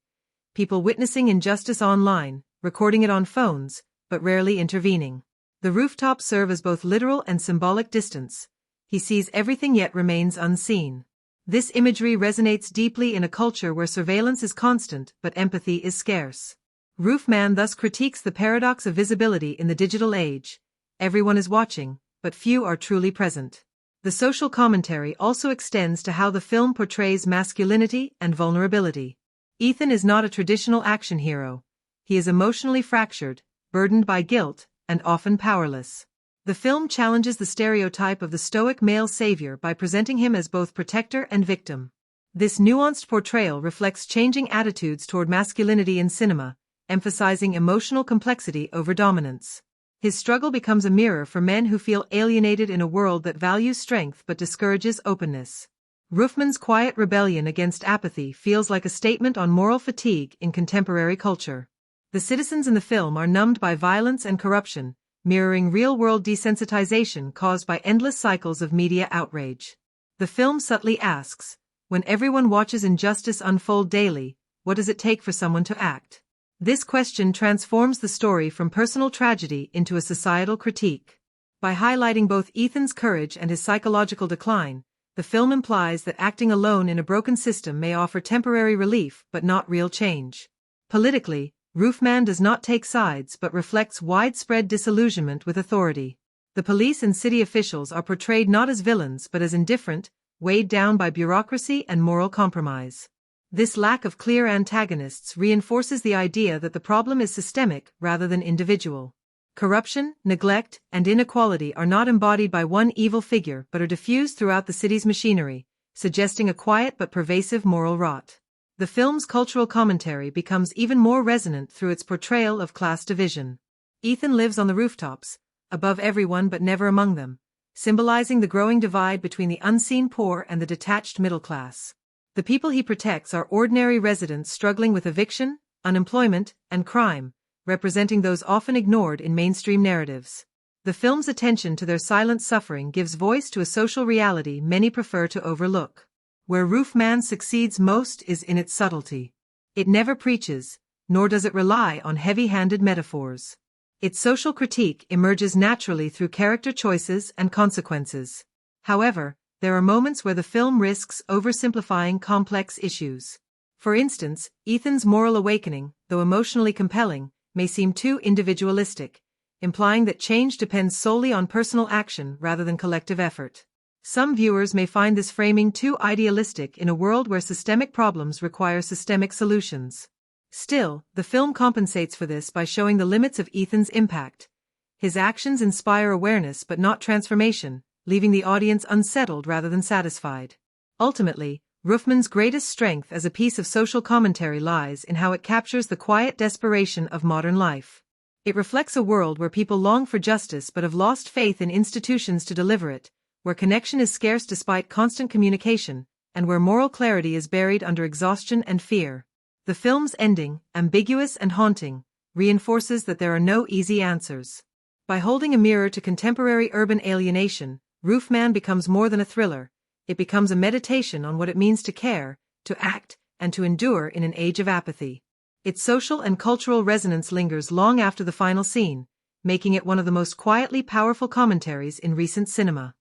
People witnessing injustice online, recording it on phones, but rarely intervening. The rooftops serve as both literal and symbolic distance. He sees everything yet remains unseen. This imagery resonates deeply in a culture where surveillance is constant but empathy is scarce. Roofman thus critiques the paradox of visibility in the digital age. Everyone is watching, but few are truly present. The social commentary also extends to how the film portrays masculinity and vulnerability. Ethan is not a traditional action hero. He is emotionally fractured, burdened by guilt, and often powerless. The film challenges the stereotype of the stoic male savior by presenting him as both protector and victim. This nuanced portrayal reflects changing attitudes toward masculinity in cinema, emphasizing emotional complexity over dominance. His struggle becomes a mirror for men who feel alienated in a world that values strength but discourages openness. Roofman's quiet rebellion against apathy feels like a statement on moral fatigue in contemporary culture. The citizens in the film are numbed by violence and corruption, mirroring real-world desensitization caused by endless cycles of media outrage. The film subtly asks, when everyone watches injustice unfold daily, what does it take for someone to act? This question transforms the story from personal tragedy into a societal critique. By highlighting both Ethan's courage and his psychological decline, the film implies that acting alone in a broken system may offer temporary relief but not real change. Politically, Roofman does not take sides but reflects widespread disillusionment with authority. The police and city officials are portrayed not as villains but as indifferent, weighed down by bureaucracy and moral compromise. This lack of clear antagonists reinforces the idea that the problem is systemic rather than individual. Corruption, neglect, and inequality are not embodied by one evil figure but are diffused throughout the city's machinery, suggesting a quiet but pervasive moral rot. The film's cultural commentary becomes even more resonant through its portrayal of class division. Ethan lives on the rooftops, above everyone but never among them, symbolizing the growing divide between the unseen poor and the detached middle class. The people he protects are ordinary residents struggling with eviction, unemployment, and crime, representing those often ignored in mainstream narratives. The film's attention to their silent suffering gives voice to a social reality many prefer to overlook. Where Roofman succeeds most is in its subtlety. It never preaches, nor does it rely on heavy-handed metaphors. Its social critique emerges naturally through character choices and consequences. However, there are moments where the film risks oversimplifying complex issues. For instance, Ethan's moral awakening, though emotionally compelling, may seem too individualistic, implying that change depends solely on personal action rather than collective effort. Some viewers may find this framing too idealistic in a world where systemic problems require systemic solutions. Still, the film compensates for this by showing the limits of Ethan's impact. His actions inspire awareness but not transformation, leaving the audience unsettled rather than satisfied. Ultimately, Roofman's greatest strength as a piece of social commentary lies in how it captures the quiet desperation of modern life. It reflects a world where people long for justice but have lost faith in institutions to deliver it, where connection is scarce despite constant communication, and where moral clarity is buried under exhaustion and fear. The film's ending, ambiguous and haunting, reinforces that there are no easy answers. By holding a mirror to contemporary urban alienation, Roofman becomes more than a thriller. It becomes a meditation on what it means to care, to act, and to endure in an age of apathy. Its social and cultural resonance lingers long after the final scene, making it one of the most quietly powerful commentaries in recent cinema.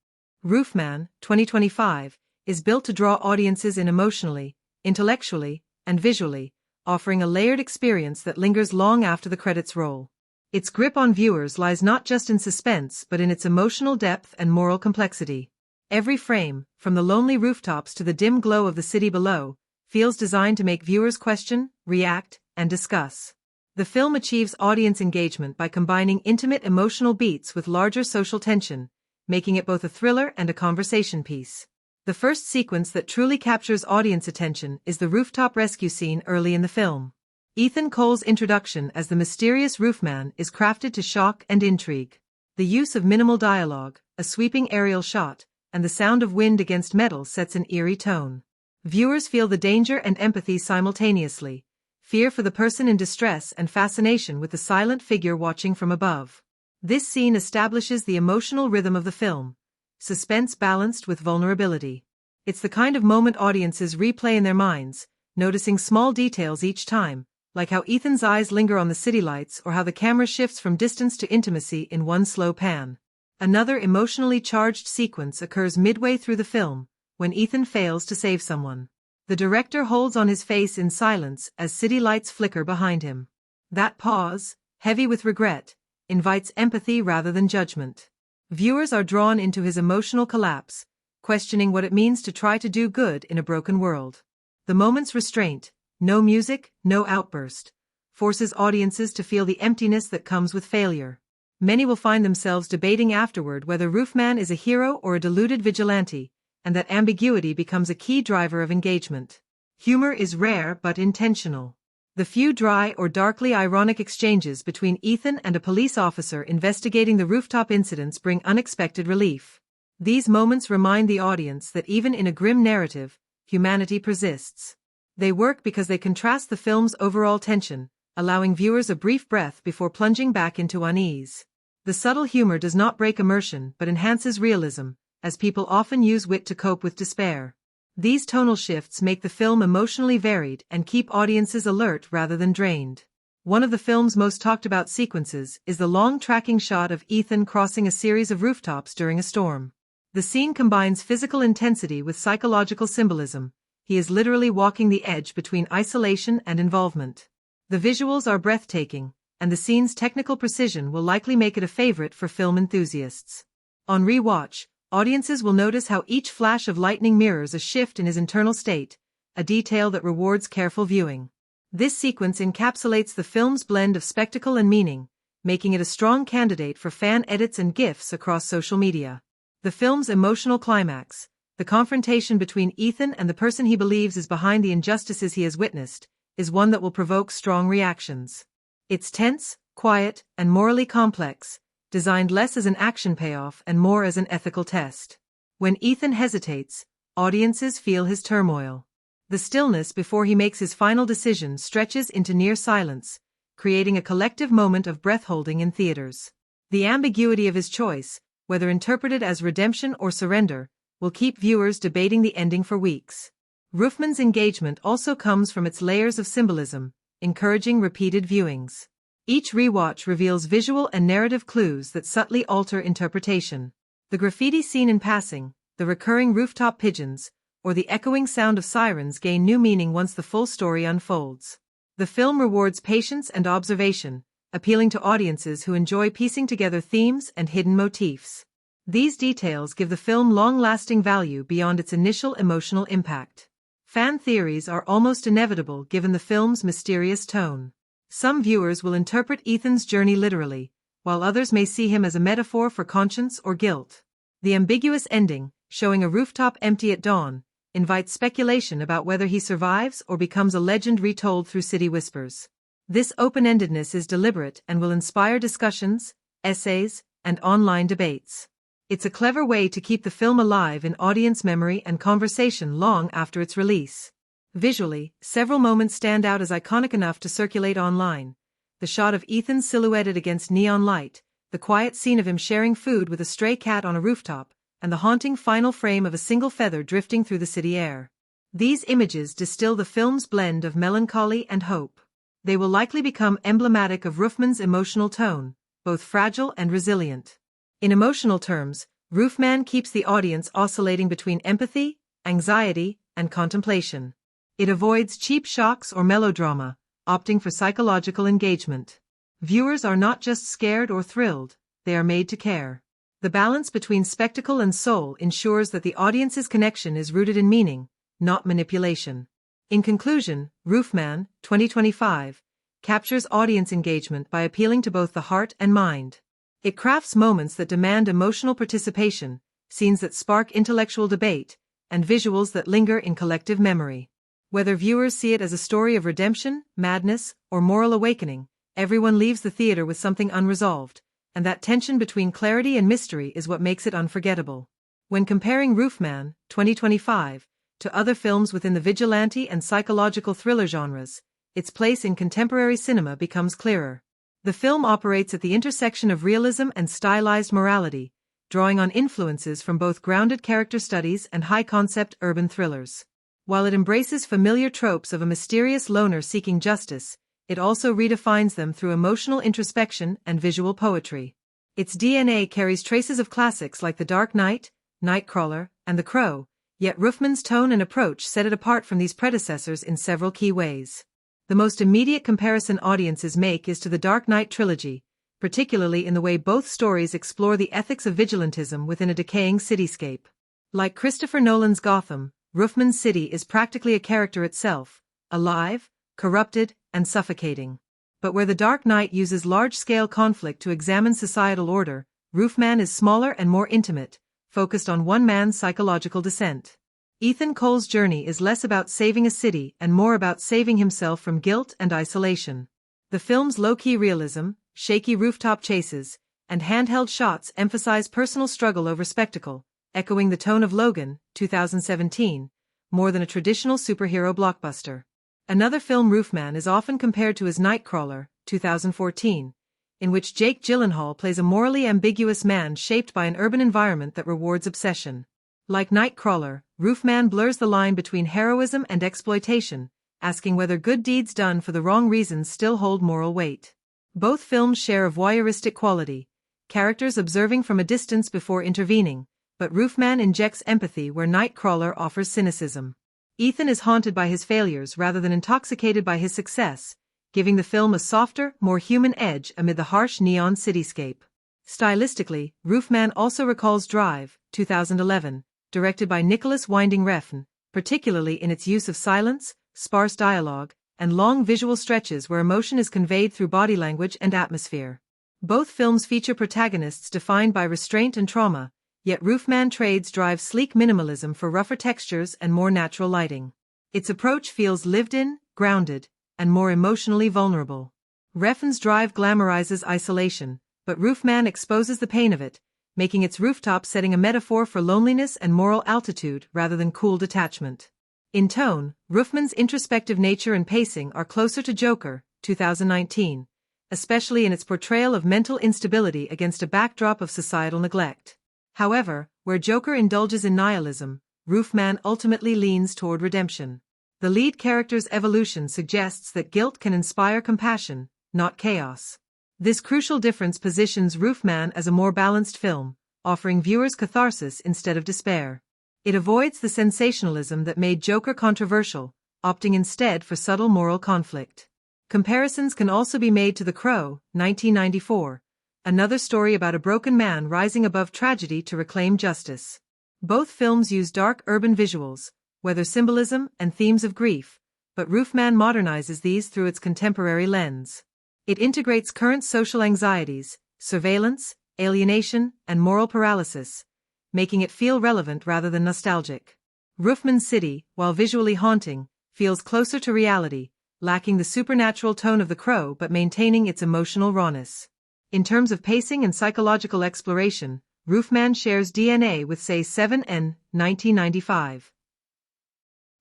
Roofman, 2025, is built to draw audiences in emotionally, intellectually, and visually, offering a layered experience that lingers long after the credits roll. Its grip on viewers lies not just in suspense but in its emotional depth and moral complexity. Every frame, from the lonely rooftops to the dim glow of the city below, feels designed to make viewers question, react, and discuss. The film achieves audience engagement by combining intimate emotional beats with larger social tension, making it both a thriller and a conversation piece. The first sequence that truly captures audience attention is the rooftop rescue scene early in the film. Ethan Cole's introduction as the mysterious Roofman is crafted to shock and intrigue. The use of minimal dialogue, a sweeping aerial shot, and the sound of wind against metal sets an eerie tone. Viewers feel the danger and empathy simultaneously, fear for the person in distress and fascination with the silent figure watching from above. This scene establishes the emotional rhythm of the film, suspense balanced with vulnerability. It's the kind of moment audiences replay in their minds, noticing small details each time, like how Ethan's eyes linger on the city lights or how the camera shifts from distance to intimacy in one slow pan. Another emotionally charged sequence occurs midway through the film, when Ethan fails to save someone. The director holds on his face in silence as city lights flicker behind him. That pause, heavy with regret, invites empathy rather than judgment. Viewers are drawn into his emotional collapse, questioning what it means to try to do good in a broken world. The moment's restraint, no music, no outburst, forces audiences to feel the emptiness that comes with failure. Many will find themselves debating afterward whether Roofman is a hero or a deluded vigilante, and that ambiguity becomes a key driver of engagement. Humor is rare but intentional. The few dry or darkly ironic exchanges between Ethan and a police officer investigating the rooftop incidents bring unexpected relief. These moments remind the audience that even in a grim narrative, humanity persists. They work because they contrast the film's overall tension, allowing viewers a brief breath before plunging back into unease. The subtle humor does not break immersion but enhances realism, as people often use wit to cope with despair. These tonal shifts make the film emotionally varied and keep audiences alert rather than drained. One of the film's most talked about sequences is the long tracking shot of Ethan crossing a series of rooftops during a storm. The scene combines physical intensity with psychological symbolism. He is literally walking the edge between isolation and involvement. The visuals are breathtaking, and the scene's technical precision will likely make it a favorite for film enthusiasts. On rewatch, audiences will notice how each flash of lightning mirrors a shift in his internal state, a detail that rewards careful viewing. This sequence encapsulates the film's blend of spectacle and meaning, making it a strong candidate for fan edits and GIFs across social media. The film's emotional climax, the confrontation between Ethan and the person he believes is behind the injustices he has witnessed, is one that will provoke strong reactions. It's tense, quiet, and morally complex, designed less as an action payoff and more as an ethical test. When Ethan hesitates, audiences feel his turmoil. The stillness before he makes his final decision stretches into near silence, creating a collective moment of breath-holding in theaters. The ambiguity of his choice, whether interpreted as redemption or surrender, will keep viewers debating the ending for weeks. Roofman's engagement also comes from its layers of symbolism, encouraging repeated viewings. Each rewatch reveals visual and narrative clues that subtly alter interpretation. The graffiti scene in passing, the recurring rooftop pigeons, or the echoing sound of sirens gain new meaning once the full story unfolds. The film rewards patience and observation, appealing to audiences who enjoy piecing together themes and hidden motifs. These details give the film long-lasting value beyond its initial emotional impact. Fan theories are almost inevitable given the film's mysterious tone. Some viewers will interpret Ethan's journey literally, while others may see him as a metaphor for conscience or guilt. The ambiguous ending, showing a rooftop empty at dawn, invites speculation about whether he survives or becomes a legend retold through city whispers. This open-endedness is deliberate and will inspire discussions, essays, and online debates. It's a clever way to keep the film alive in audience memory and conversation long after its release. Visually, several moments stand out as iconic enough to circulate online. The shot of Ethan silhouetted against neon light, the quiet scene of him sharing food with a stray cat on a rooftop, and the haunting final frame of a single feather drifting through the city air. These images distill the film's blend of melancholy and hope. They will likely become emblematic of Roofman's emotional tone, both fragile and resilient. In emotional terms, Roofman keeps the audience oscillating between empathy, anxiety, and contemplation. It avoids cheap shocks or melodrama, opting for psychological engagement. Viewers are not just scared or thrilled, they are made to care. The balance between spectacle and soul ensures that the audience's connection is rooted in meaning, not manipulation. In conclusion, Roofman, 2025, captures audience engagement by appealing to both the heart and mind. It crafts moments that demand emotional participation, scenes that spark intellectual debate, and visuals that linger in collective memory. Whether viewers see it as a story of redemption, madness, or moral awakening, everyone leaves the theater with something unresolved, and that tension between clarity and mystery is what makes it unforgettable. When comparing Roofman, 2025, to other films within the vigilante and psychological thriller genres, its place in contemporary cinema becomes clearer. The film operates at the intersection of realism and stylized morality, drawing on influences from both grounded character studies and high-concept urban thrillers. While it embraces familiar tropes of a mysterious loner seeking justice, it also redefines them through emotional introspection and visual poetry. Its DNA carries traces of classics like The Dark Knight, Nightcrawler, and The Crow, yet Roofman's tone and approach set it apart from these predecessors in several key ways. The most immediate comparison audiences make is to the Dark Knight trilogy, particularly in the way both stories explore the ethics of vigilantism within a decaying cityscape. Like Christopher Nolan's Gotham, Roofman's city is practically a character itself, alive, corrupted, and suffocating. But where The Dark Knight uses large-scale conflict to examine societal order, Roofman is smaller and more intimate, focused on one man's psychological descent. Ethan Cole's journey is less about saving a city and more about saving himself from guilt and isolation. The film's low-key realism, shaky rooftop chases, and handheld shots emphasize personal struggle over spectacle, echoing the tone of Logan, 2017, more than a traditional superhero blockbuster. Another film Roofman is often compared to his Nightcrawler, 2014, in which Jake Gyllenhaal plays a morally ambiguous man shaped by an urban environment that rewards obsession. Like Nightcrawler, Roofman blurs the line between heroism and exploitation, asking whether good deeds done for the wrong reasons still hold moral weight. Both films share a voyeuristic quality, characters observing from a distance before intervening, but Roofman injects empathy where Nightcrawler offers cynicism. Ethan is haunted by his failures rather than intoxicated by his success, giving the film a softer, more human edge amid the harsh neon cityscape. Stylistically, Roofman also recalls Drive, 2011, directed by Nicholas Winding Refn, particularly in its use of silence, sparse dialogue, and long visual stretches where emotion is conveyed through body language and atmosphere. Both films feature protagonists defined by restraint and trauma, yet Roofman trades Drive's sleek minimalism for rougher textures and more natural lighting. Its approach feels lived-in, grounded, and more emotionally vulnerable. Refn's Drive glamorizes isolation, but Roofman exposes the pain of it, making its rooftop setting a metaphor for loneliness and moral altitude rather than cool detachment. In tone, Roofman's introspective nature and pacing are closer to Joker, 2019, especially in its portrayal of mental instability against a backdrop of societal neglect. However, where Joker indulges in nihilism, Roofman ultimately leans toward redemption. The lead character's evolution suggests that guilt can inspire compassion, not chaos. This crucial difference positions Roofman as a more balanced film, offering viewers catharsis instead of despair. It avoids the sensationalism that made Joker controversial, opting instead for subtle moral conflict. Comparisons can also be made to The Crow, 1994, another story about a broken man rising above tragedy to reclaim justice. Both films use dark urban visuals, whether symbolism and themes of grief, but Roofman modernizes these through its contemporary lens. It integrates current social anxieties, surveillance, alienation, and moral paralysis, making it feel relevant rather than nostalgic. Roofman's city, while visually haunting, feels closer to reality, lacking the supernatural tone of The Crow but maintaining its emotional rawness. In terms of pacing and psychological exploration, Roofman shares DNA with Say 7 and 1995.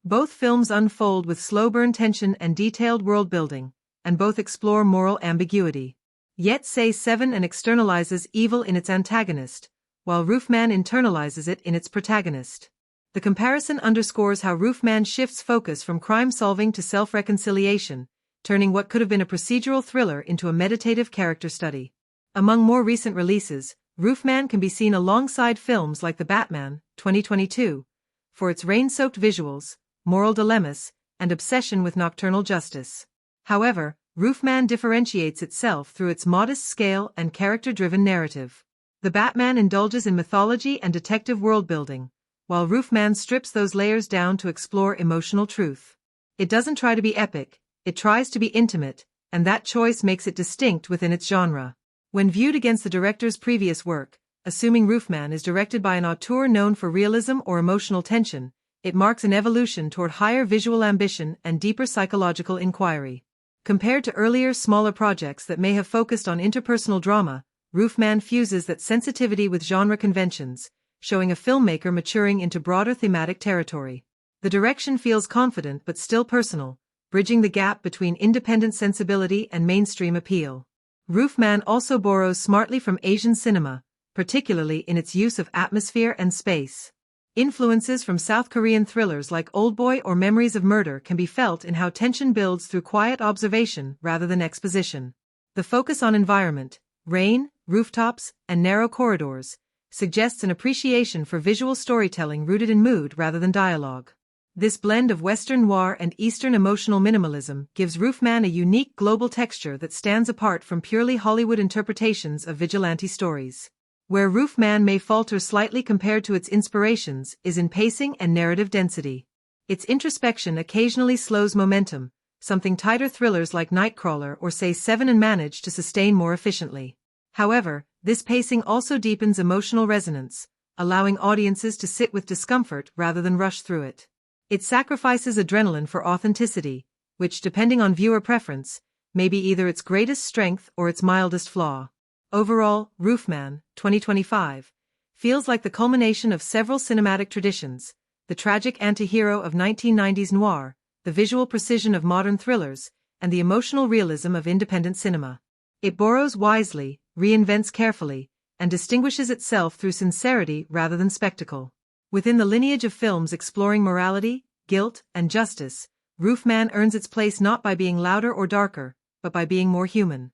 Both films unfold with slow-burn tension and detailed world-building, and both explore moral ambiguity. Yet Say 7 and externalizes evil in its antagonist, while Roofman internalizes it in its protagonist. The comparison underscores how Roofman shifts focus from crime-solving to self-reconciliation, turning what could have been a procedural thriller into a meditative character study. Among more recent releases, Roofman can be seen alongside films like The Batman, 2022, for its rain-soaked visuals, moral dilemmas, and obsession with nocturnal justice. However, Roofman differentiates itself through its modest scale and character-driven narrative. The Batman indulges in mythology and detective world-building, while Roofman strips those layers down to explore emotional truth. It doesn't try to be epic, it tries to be intimate, and that choice makes it distinct within its genre. When viewed against the director's previous work, assuming Roofman is directed by an auteur known for realism or emotional tension, it marks an evolution toward higher visual ambition and deeper psychological inquiry. Compared to earlier smaller projects that may have focused on interpersonal drama, Roofman fuses that sensitivity with genre conventions, showing a filmmaker maturing into broader thematic territory. The direction feels confident but still personal, bridging the gap between independent sensibility and mainstream appeal. Roofman also borrows smartly from Asian cinema, particularly in its use of atmosphere and space. Influences from South Korean thrillers like Oldboy or Memories of Murder can be felt in how tension builds through quiet observation rather than exposition. The focus on environment, rain, rooftops, and narrow corridors, suggests an appreciation for visual storytelling rooted in mood rather than dialogue. This blend of Western noir and Eastern emotional minimalism gives Roofman a unique global texture that stands apart from purely Hollywood interpretations of vigilante stories. Where Roofman may falter slightly compared to its inspirations is in pacing and narrative density. Its introspection occasionally slows momentum, something tighter thrillers like Nightcrawler or say Seven manage to sustain more efficiently. However, this pacing also deepens emotional resonance, allowing audiences to sit with discomfort rather than rush through it. It sacrifices adrenaline for authenticity, which, depending on viewer preference, may be either its greatest strength or its mildest flaw. Overall, Roofman, 2025, feels like the culmination of several cinematic traditions: the tragic anti-hero of 1990s noir, the visual precision of modern thrillers, and the emotional realism of independent cinema. It borrows wisely, reinvents carefully, and distinguishes itself through sincerity rather than spectacle. Within the lineage of films exploring morality, guilt, and justice, Roofman earns its place not by being louder or darker, but by being more human.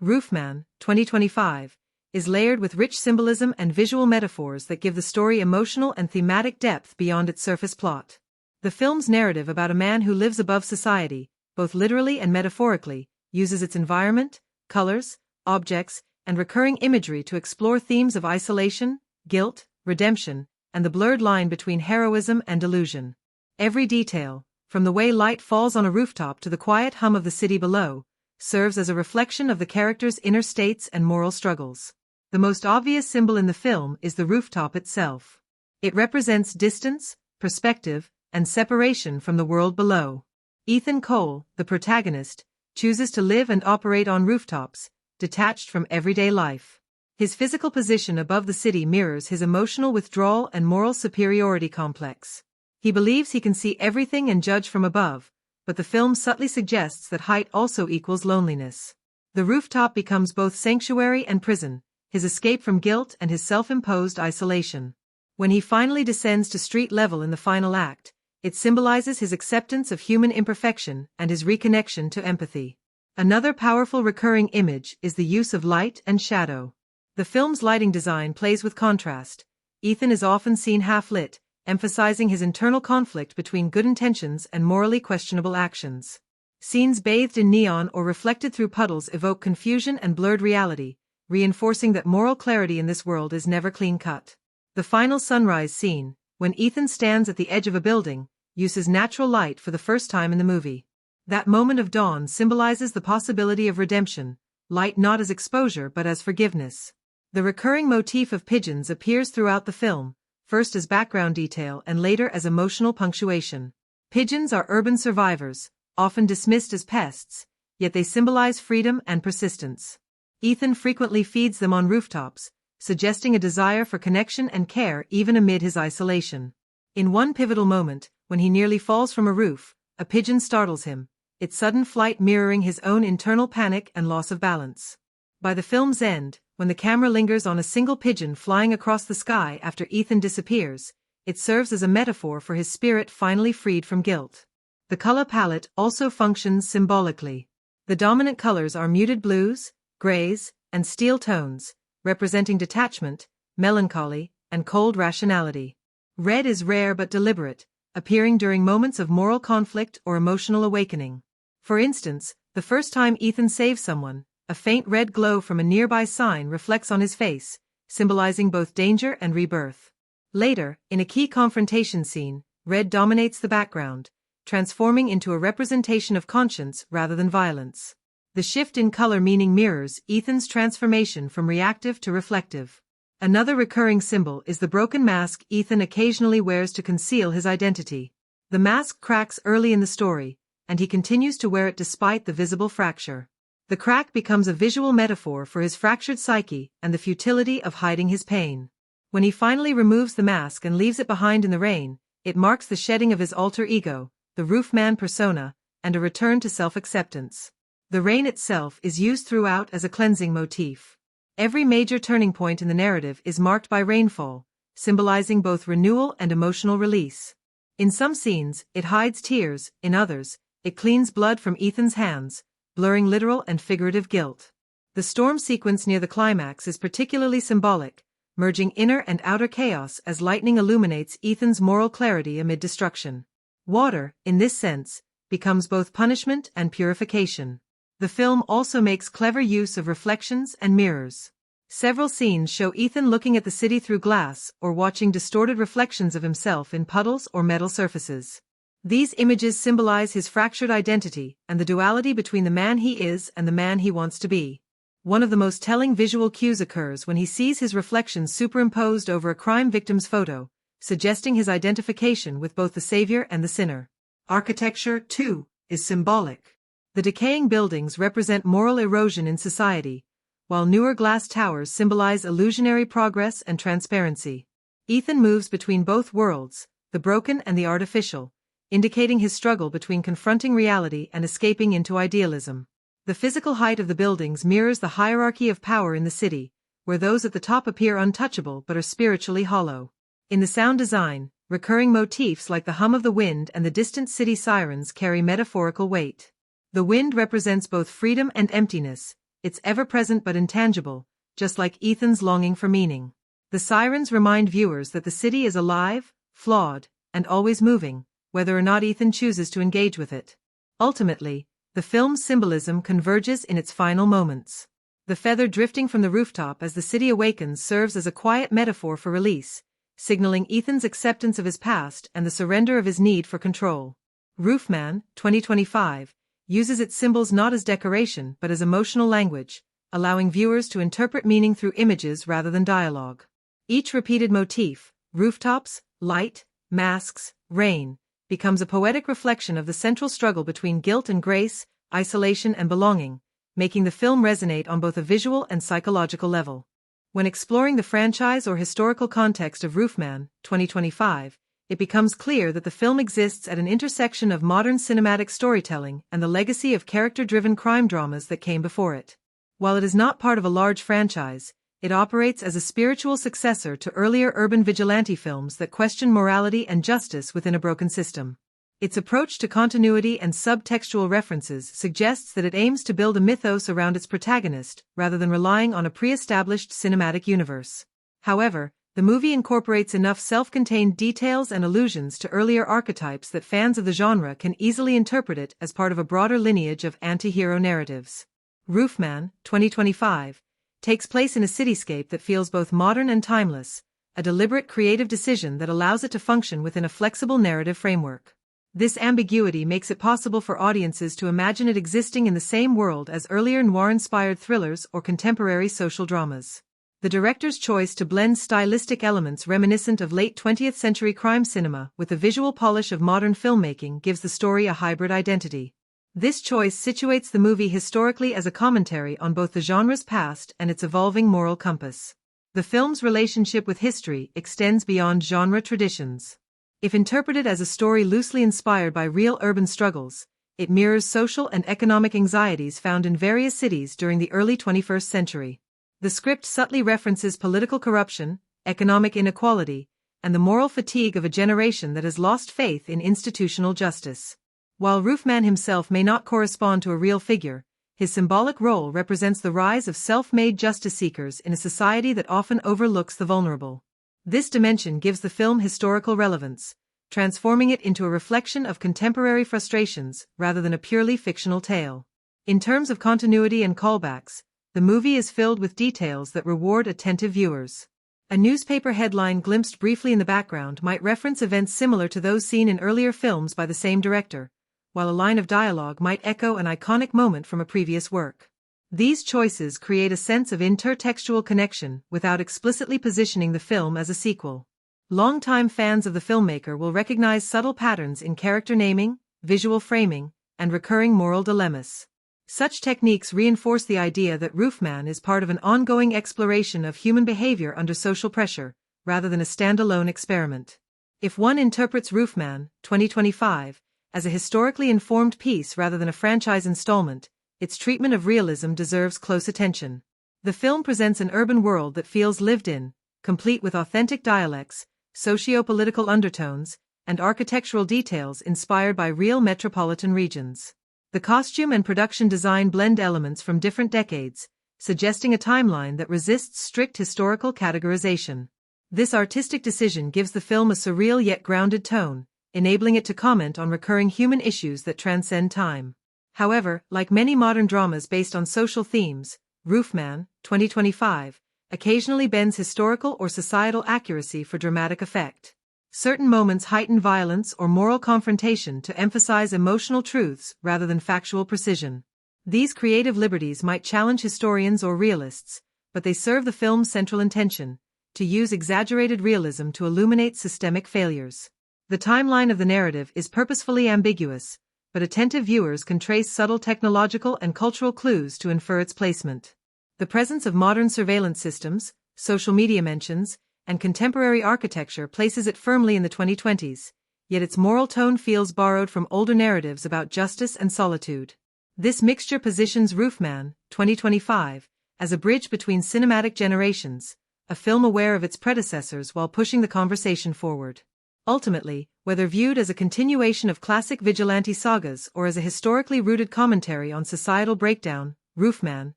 Roofman, 2025, is layered with rich symbolism and visual metaphors that give the story emotional and thematic depth beyond its surface plot. The film's narrative about a man who lives above society, both literally and metaphorically, uses its environment, colors, objects, and recurring imagery to explore themes of isolation, guilt, redemption, and the blurred line between heroism and delusion. Every detail, from the way light falls on a rooftop to the quiet hum of the city below, serves as a reflection of the character's inner states and moral struggles. The most obvious symbol in the film is the rooftop itself. It represents distance, perspective, and separation from the world below. Ethan Cole, the protagonist, chooses to live and operate on rooftops, detached from everyday life. His physical position above the city mirrors his emotional withdrawal and moral superiority complex. He believes he can see everything and judge from above, but the film subtly suggests that height also equals loneliness. The rooftop becomes both sanctuary and prison, his escape from guilt and his self-imposed isolation. When he finally descends to street level in the final act, it symbolizes his acceptance of human imperfection and his reconnection to empathy. Another powerful recurring image is the use of light and shadow. The film's lighting design plays with contrast. Ethan is often seen half-lit, emphasizing his internal conflict between good intentions and morally questionable actions. Scenes bathed in neon or reflected through puddles evoke confusion and blurred reality, reinforcing that moral clarity in this world is never clean-cut. The final sunrise scene, when Ethan stands at the edge of a building, uses natural light for the first time in the movie. That moment of dawn symbolizes the possibility of redemption, light not as exposure but as forgiveness. The recurring motif of pigeons appears throughout the film, first as background detail and later as emotional punctuation. Pigeons are urban survivors, often dismissed as pests, yet they symbolize freedom and persistence. Ethan frequently feeds them on rooftops, suggesting a desire for connection and care even amid his isolation. In one pivotal moment, when he nearly falls from a roof, a pigeon startles him, its sudden flight mirroring his own internal panic and loss of balance. By the film's end, when the camera lingers on a single pigeon flying across the sky after Ethan disappears, it serves as a metaphor for his spirit finally freed from guilt. The color palette also functions symbolically. The dominant colors are muted blues, grays, and steel tones, representing detachment, melancholy, and cold rationality. Red is rare but deliberate, appearing during moments of moral conflict or emotional awakening. For instance, The first time Ethan saves someone, a faint red glow from a nearby sign reflects on his face, symbolizing both danger and rebirth. Later, in a key confrontation scene, red dominates the background, transforming into a representation of conscience rather than violence. The shift in color meaning mirrors Ethan's transformation from reactive to reflective. Another recurring symbol is the broken mask Ethan occasionally wears to conceal his identity. The mask cracks early in the story, and he continues to wear it despite the visible fracture. The crack becomes a visual metaphor for his fractured psyche and the futility of hiding his pain. When he finally removes the mask and leaves it behind in the rain, it marks the shedding of his alter ego, the Roofman persona, and a return to self-acceptance. The rain itself is used throughout as a cleansing motif. Every major turning point in the narrative is marked by rainfall, symbolizing both renewal and emotional release. In some scenes, it hides tears; in others, it cleans blood from Ethan's hands, blurring literal and figurative guilt. The storm sequence near the climax is particularly symbolic, merging inner and outer chaos as lightning illuminates Ethan's moral clarity amid destruction. Water, in this sense, becomes both punishment and purification. The film also makes clever use of reflections and mirrors. Several scenes show Ethan looking at the city through glass or watching distorted reflections of himself in puddles or metal surfaces. These images symbolize his fractured identity and the duality between the man he is and the man he wants to be. One of the most telling visual cues occurs when he sees his reflections superimposed over a crime victim's photo, suggesting his identification with both the savior and the sinner. Architecture, too, is symbolic. The decaying buildings represent moral erosion in society, while newer glass towers symbolize illusionary progress and transparency. Ethan moves between both worlds, the broken and the artificial, indicating his struggle between confronting reality and escaping into idealism. The physical height of the buildings mirrors the hierarchy of power in the city, where those at the top appear untouchable but are spiritually hollow. In the sound design, recurring motifs like the hum of the wind and the distant city sirens carry metaphorical weight. The wind represents both freedom and emptiness; it's ever-present but intangible, just like Ethan's longing for meaning. The sirens remind viewers that the city is alive, flawed, and always moving, whether or not Ethan chooses to engage with it. Ultimately, the film's symbolism converges in its final moments. The feather drifting from the rooftop as the city awakens serves as a quiet metaphor for release, signaling Ethan's acceptance of his past and the surrender of his need for control. Roofman, 2025, uses its symbols not as decoration but as emotional language, allowing viewers to interpret meaning through images rather than dialogue. Each repeated motif, rooftops, light, masks, rain, becomes a poetic reflection of the central struggle between guilt and grace, isolation and belonging, making the film resonate on both a visual and psychological level. When exploring the franchise or historical context of Roofman, 2025, it becomes clear that the film exists at an intersection of modern cinematic storytelling and the legacy of character-driven crime dramas that came before it. While it is not part of a large franchise, it operates as a spiritual successor to earlier urban vigilante films that question morality and justice within a broken system. Its approach to continuity and subtextual references suggests that it aims to build a mythos around its protagonist rather than relying on a pre-established cinematic universe. However, the movie incorporates enough self-contained details and allusions to earlier archetypes that fans of the genre can easily interpret it as part of a broader lineage of anti-hero narratives. Roofman, 2025, takes place in a cityscape that feels both modern and timeless, a deliberate creative decision that allows it to function within a flexible narrative framework. This ambiguity makes it possible for audiences to imagine it existing in the same world as earlier noir-inspired thrillers or contemporary social dramas. The director's choice to blend stylistic elements reminiscent of late 20th century crime cinema with the visual polish of modern filmmaking gives the story a hybrid identity. This choice situates the movie historically as a commentary on both the genre's past and its evolving moral compass. The film's relationship with history extends beyond genre traditions. If interpreted as a story loosely inspired by real urban struggles, it mirrors social and economic anxieties found in various cities during the early 21st century. The script subtly references political corruption, economic inequality, and the moral fatigue of a generation that has lost faith in institutional justice. While Roofman himself may not correspond to a real figure, his symbolic role represents the rise of self-made justice seekers in a society that often overlooks the vulnerable. This dimension gives the film historical relevance, transforming it into a reflection of contemporary frustrations rather than a purely fictional tale. In terms of continuity and callbacks, the movie is filled with details that reward attentive viewers. A newspaper headline glimpsed briefly in the background might reference events similar to those seen in earlier films by the same director, while a line of dialogue might echo an iconic moment from a previous work. These choices create a sense of intertextual connection without explicitly positioning the film as a sequel. Longtime fans of the filmmaker will recognize subtle patterns in character naming, visual framing, and recurring moral dilemmas. Such techniques reinforce the idea that Roofman is part of an ongoing exploration of human behavior under social pressure, rather than a standalone experiment. If one interprets Roofman, 2025, as a historically informed piece rather than a franchise installment, its treatment of realism deserves close attention. The film presents an urban world that feels lived in, complete with authentic dialects, socio-political undertones, and architectural details inspired by real metropolitan regions. The costume and production design blend elements from different decades, suggesting a timeline that resists strict historical categorization. This artistic decision gives the film a surreal yet grounded tone, enabling it to comment on recurring human issues that transcend time. However, like many modern dramas based on social themes, Roofman, 2025, occasionally bends historical or societal accuracy for dramatic effect. Certain moments heighten violence or moral confrontation to emphasize emotional truths rather than factual precision. These creative liberties might challenge historians or realists, but they serve the film's central intention, to use exaggerated realism to illuminate systemic failures. The timeline of the narrative is purposefully ambiguous, but attentive viewers can trace subtle technological and cultural clues to infer its placement. The presence of modern surveillance systems, social media mentions, and contemporary architecture places it firmly in the 2020s, yet its moral tone feels borrowed from older narratives about justice and solitude. This mixture positions Roofman, 2025, as a bridge between cinematic generations, a film aware of its predecessors while pushing the conversation forward. Ultimately, whether viewed as a continuation of classic vigilante sagas or as a historically rooted commentary on societal breakdown, Roofman,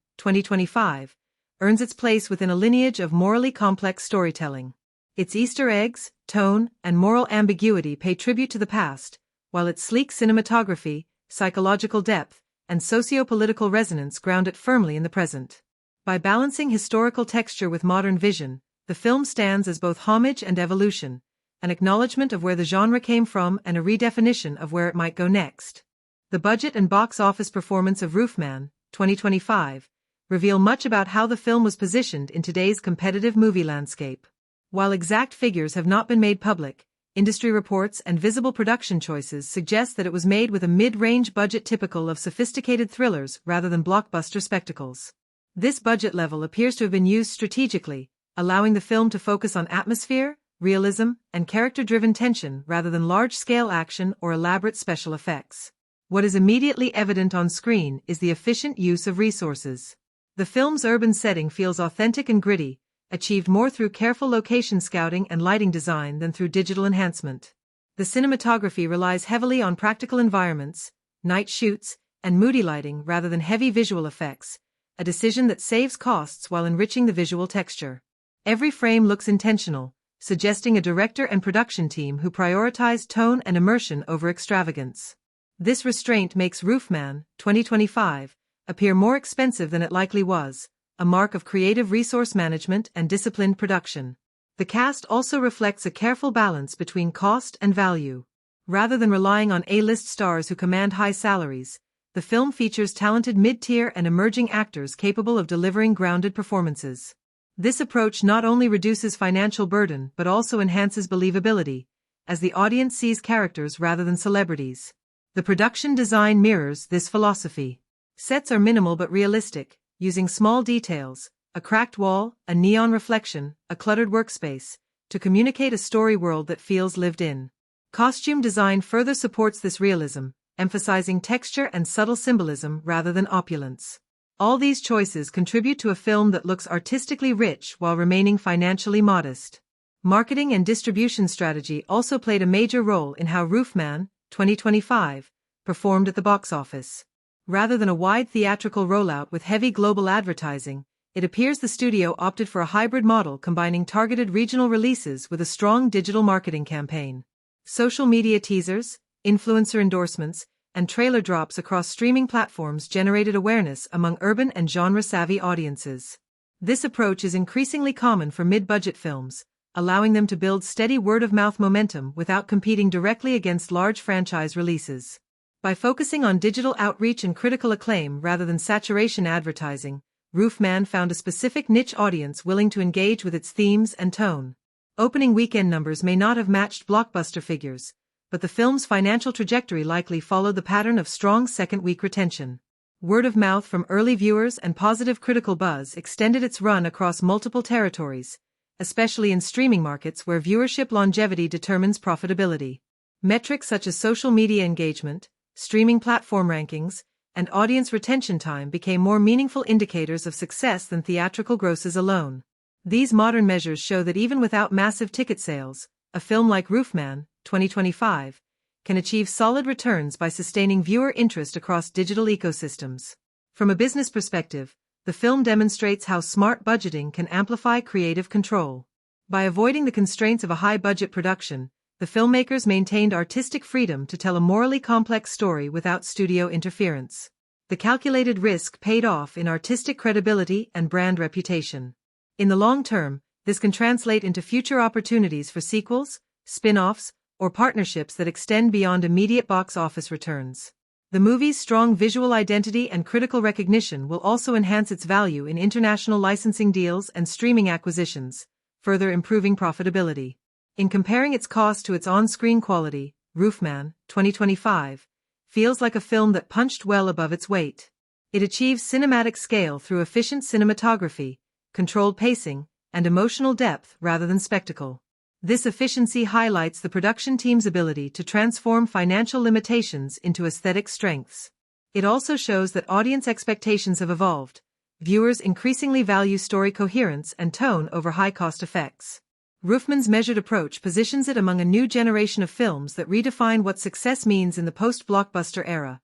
2025, earns its place within a lineage of morally complex storytelling. Its Easter eggs, tone, and moral ambiguity pay tribute to the past, while its sleek cinematography, psychological depth, and socio-political resonance ground it firmly in the present. By balancing historical texture with modern vision, the film stands as both homage and evolution, an acknowledgement of where the genre came from and a redefinition of where it might go next. The budget and box office performance of Roofman, 2025, reveal much about how the film was positioned in today's competitive movie landscape. While exact figures have not been made public, industry reports and visible production choices suggest that it was made with a mid-range budget typical of sophisticated thrillers rather than blockbuster spectacles. This budget level appears to have been used strategically, allowing the film to focus on atmosphere, realism, and character-driven tension rather than large-scale action or elaborate special effects. What is immediately evident on screen is the efficient use of resources. The film's urban setting feels authentic and gritty, achieved more through careful location scouting and lighting design than through digital enhancement. The cinematography relies heavily on practical environments, night shoots, and moody lighting rather than heavy visual effects, a decision that saves costs while enriching the visual texture. Every frame looks intentional, suggesting a director and production team who prioritize tone and immersion over extravagance. This restraint makes Roofman, 2025, appear more expensive than it likely was, a mark of creative resource management and disciplined production. The cast also reflects a careful balance between cost and value. Rather than relying on A-list stars who command high salaries, the film features talented mid-tier and emerging actors capable of delivering grounded performances. This approach not only reduces financial burden but also enhances believability, as the audience sees characters rather than celebrities. The production design mirrors this philosophy. Sets are minimal but realistic, using small details, a cracked wall, a neon reflection, a cluttered workspace, to communicate a story world that feels lived in. Costume design further supports this realism, emphasizing texture and subtle symbolism rather than opulence. All these choices contribute to a film that looks artistically rich while remaining financially modest. Marketing and distribution strategy also played a major role in how Roofman, 2025, performed at the box office. Rather than a wide theatrical rollout with heavy global advertising, it appears the studio opted for a hybrid model combining targeted regional releases with a strong digital marketing campaign. Social media teasers, influencer endorsements, and trailer drops across streaming platforms generated awareness among urban and genre-savvy audiences. This approach is increasingly common for mid-budget films, allowing them to build steady word-of-mouth momentum without competing directly against large franchise releases. By focusing on digital outreach and critical acclaim rather than saturation advertising, Roofman found a specific niche audience willing to engage with its themes and tone. Opening weekend numbers may not have matched blockbuster figures, but the film's financial trajectory likely followed the pattern of strong second-week retention. Word of mouth from early viewers and positive critical buzz extended its run across multiple territories, especially in streaming markets where viewership longevity determines profitability. Metrics such as social media engagement, streaming platform rankings, and audience retention time became more meaningful indicators of success than theatrical grosses alone. These modern measures show that even without massive ticket sales, a film like Roofman, 2025, can achieve solid returns by sustaining viewer interest across digital ecosystems. From a business perspective, the film demonstrates how smart budgeting can amplify creative control. By avoiding the constraints of a high-budget production, the filmmakers maintained artistic freedom to tell a morally complex story without studio interference. The calculated risk paid off in artistic credibility and brand reputation. In the long term, this can translate into future opportunities for sequels, spin-offs, or partnerships that extend beyond immediate box office returns. The movie's strong visual identity and critical recognition will also enhance its value in international licensing deals and streaming acquisitions, further improving profitability. In comparing its cost to its on-screen quality, Roofman, 2025, feels like a film that punched well above its weight. It achieves cinematic scale through efficient cinematography, controlled pacing, and emotional depth rather than spectacle. This efficiency highlights the production team's ability to transform financial limitations into aesthetic strengths. It also shows that audience expectations have evolved. Viewers increasingly value story coherence and tone over high-cost effects. Roofman's measured approach positions it among a new generation of films that redefine what success means in the post-blockbuster era,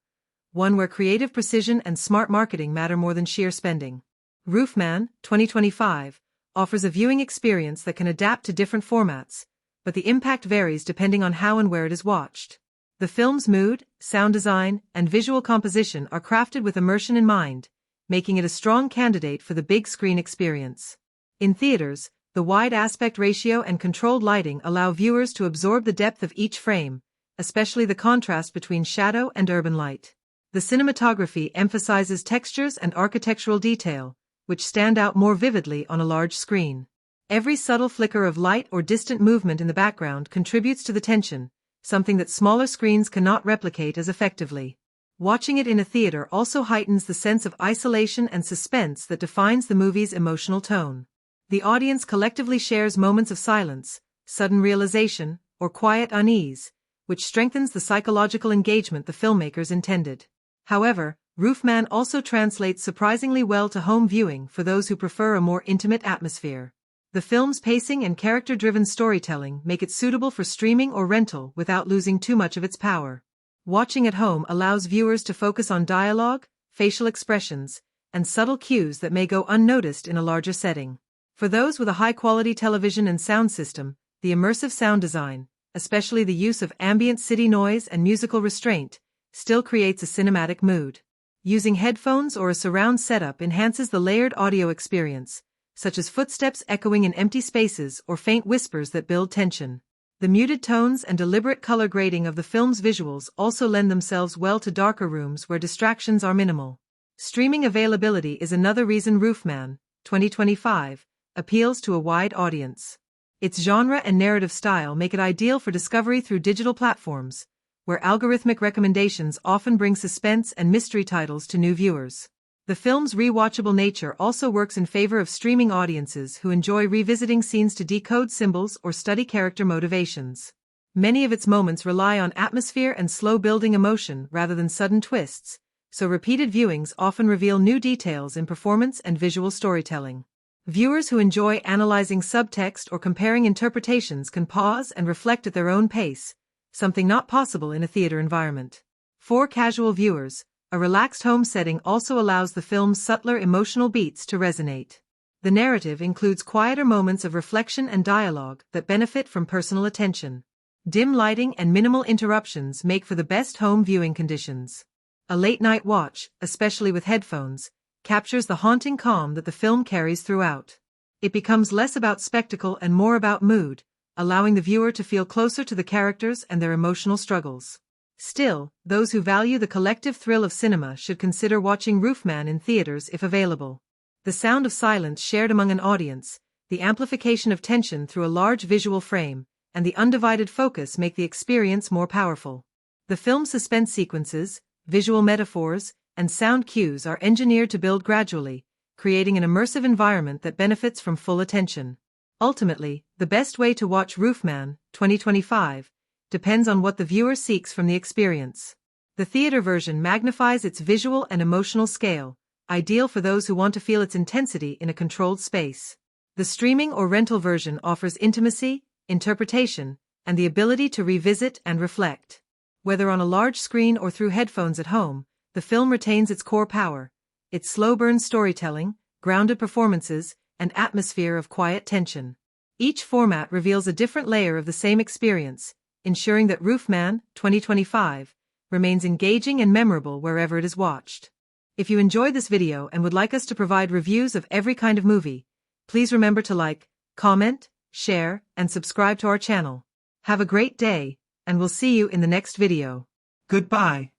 one where creative precision and smart marketing matter more than sheer spending. Roofman, 2025, offers a viewing experience that can adapt to different formats, but the impact varies depending on how and where it is watched. The film's mood, sound design, and visual composition are crafted with immersion in mind, making it a strong candidate for the big screen experience. In theaters, the wide aspect ratio and controlled lighting allow viewers to absorb the depth of each frame, especially the contrast between shadow and urban light. The cinematography emphasizes textures and architectural detail, which stand out more vividly on a large screen. Every subtle flicker of light or distant movement in the background contributes to the tension, something that smaller screens cannot replicate as effectively. Watching it in a theater also heightens the sense of isolation and suspense that defines the movie's emotional tone. The audience collectively shares moments of silence, sudden realization, or quiet unease, which strengthens the psychological engagement the filmmakers intended. However, Roofman also translates surprisingly well to home viewing for those who prefer a more intimate atmosphere. The film's pacing and character-driven storytelling make it suitable for streaming or rental without losing too much of its power. Watching at home allows viewers to focus on dialogue, facial expressions, and subtle cues that may go unnoticed in a larger setting. For those with a high-quality television and sound system, the immersive sound design, especially the use of ambient city noise and musical restraint, still creates a cinematic mood. Using headphones or a surround setup enhances the layered audio experience, such as footsteps echoing in empty spaces or faint whispers that build tension. The muted tones and deliberate color grading of the film's visuals also lend themselves well to darker rooms where distractions are minimal. Streaming availability is another reason Roofman, 2025, appeals to a wide audience. Its genre and narrative style make it ideal for discovery through digital platforms, where algorithmic recommendations often bring suspense and mystery titles to new viewers. The film's rewatchable nature also works in favor of streaming audiences who enjoy revisiting scenes to decode symbols or study character motivations. Many of its moments rely on atmosphere and slow-building emotion rather than sudden twists, so repeated viewings often reveal new details in performance and visual storytelling. Viewers who enjoy analyzing subtext or comparing interpretations can pause and reflect at their own pace, something not possible in a theater environment. For casual viewers, a relaxed home setting also allows the film's subtler emotional beats to resonate. The narrative includes quieter moments of reflection and dialogue that benefit from personal attention. Dim lighting and minimal interruptions make for the best home viewing conditions. A late-night watch, especially with headphones, captures the haunting calm that the film carries throughout. It becomes less about spectacle and more about mood, allowing the viewer to feel closer to the characters and their emotional struggles. Still, those who value the collective thrill of cinema should consider watching Roofman in theaters if available. The sound of silence shared among an audience, the amplification of tension through a large visual frame, and the undivided focus make the experience more powerful. The film's suspense sequences, visual metaphors, and sound cues are engineered to build gradually, creating an immersive environment that benefits from full attention. Ultimately, the best way to watch Roofman, 2025, depends on what the viewer seeks from the experience. The theater version magnifies its visual and emotional scale, ideal for those who want to feel its intensity in a controlled space. The streaming or rental version offers intimacy, interpretation, and the ability to revisit and reflect. Whether on a large screen or through headphones at home, the film retains its core power, its slow-burn storytelling, grounded performances, and atmosphere of quiet tension. Each format reveals a different layer of the same experience, ensuring that Roofman, 2025, remains engaging and memorable wherever it is watched. If you enjoyed this video and would like us to provide reviews of every kind of movie, please remember to like, comment, share, and subscribe to our channel. Have a great day, and we'll see you in the next video. Goodbye.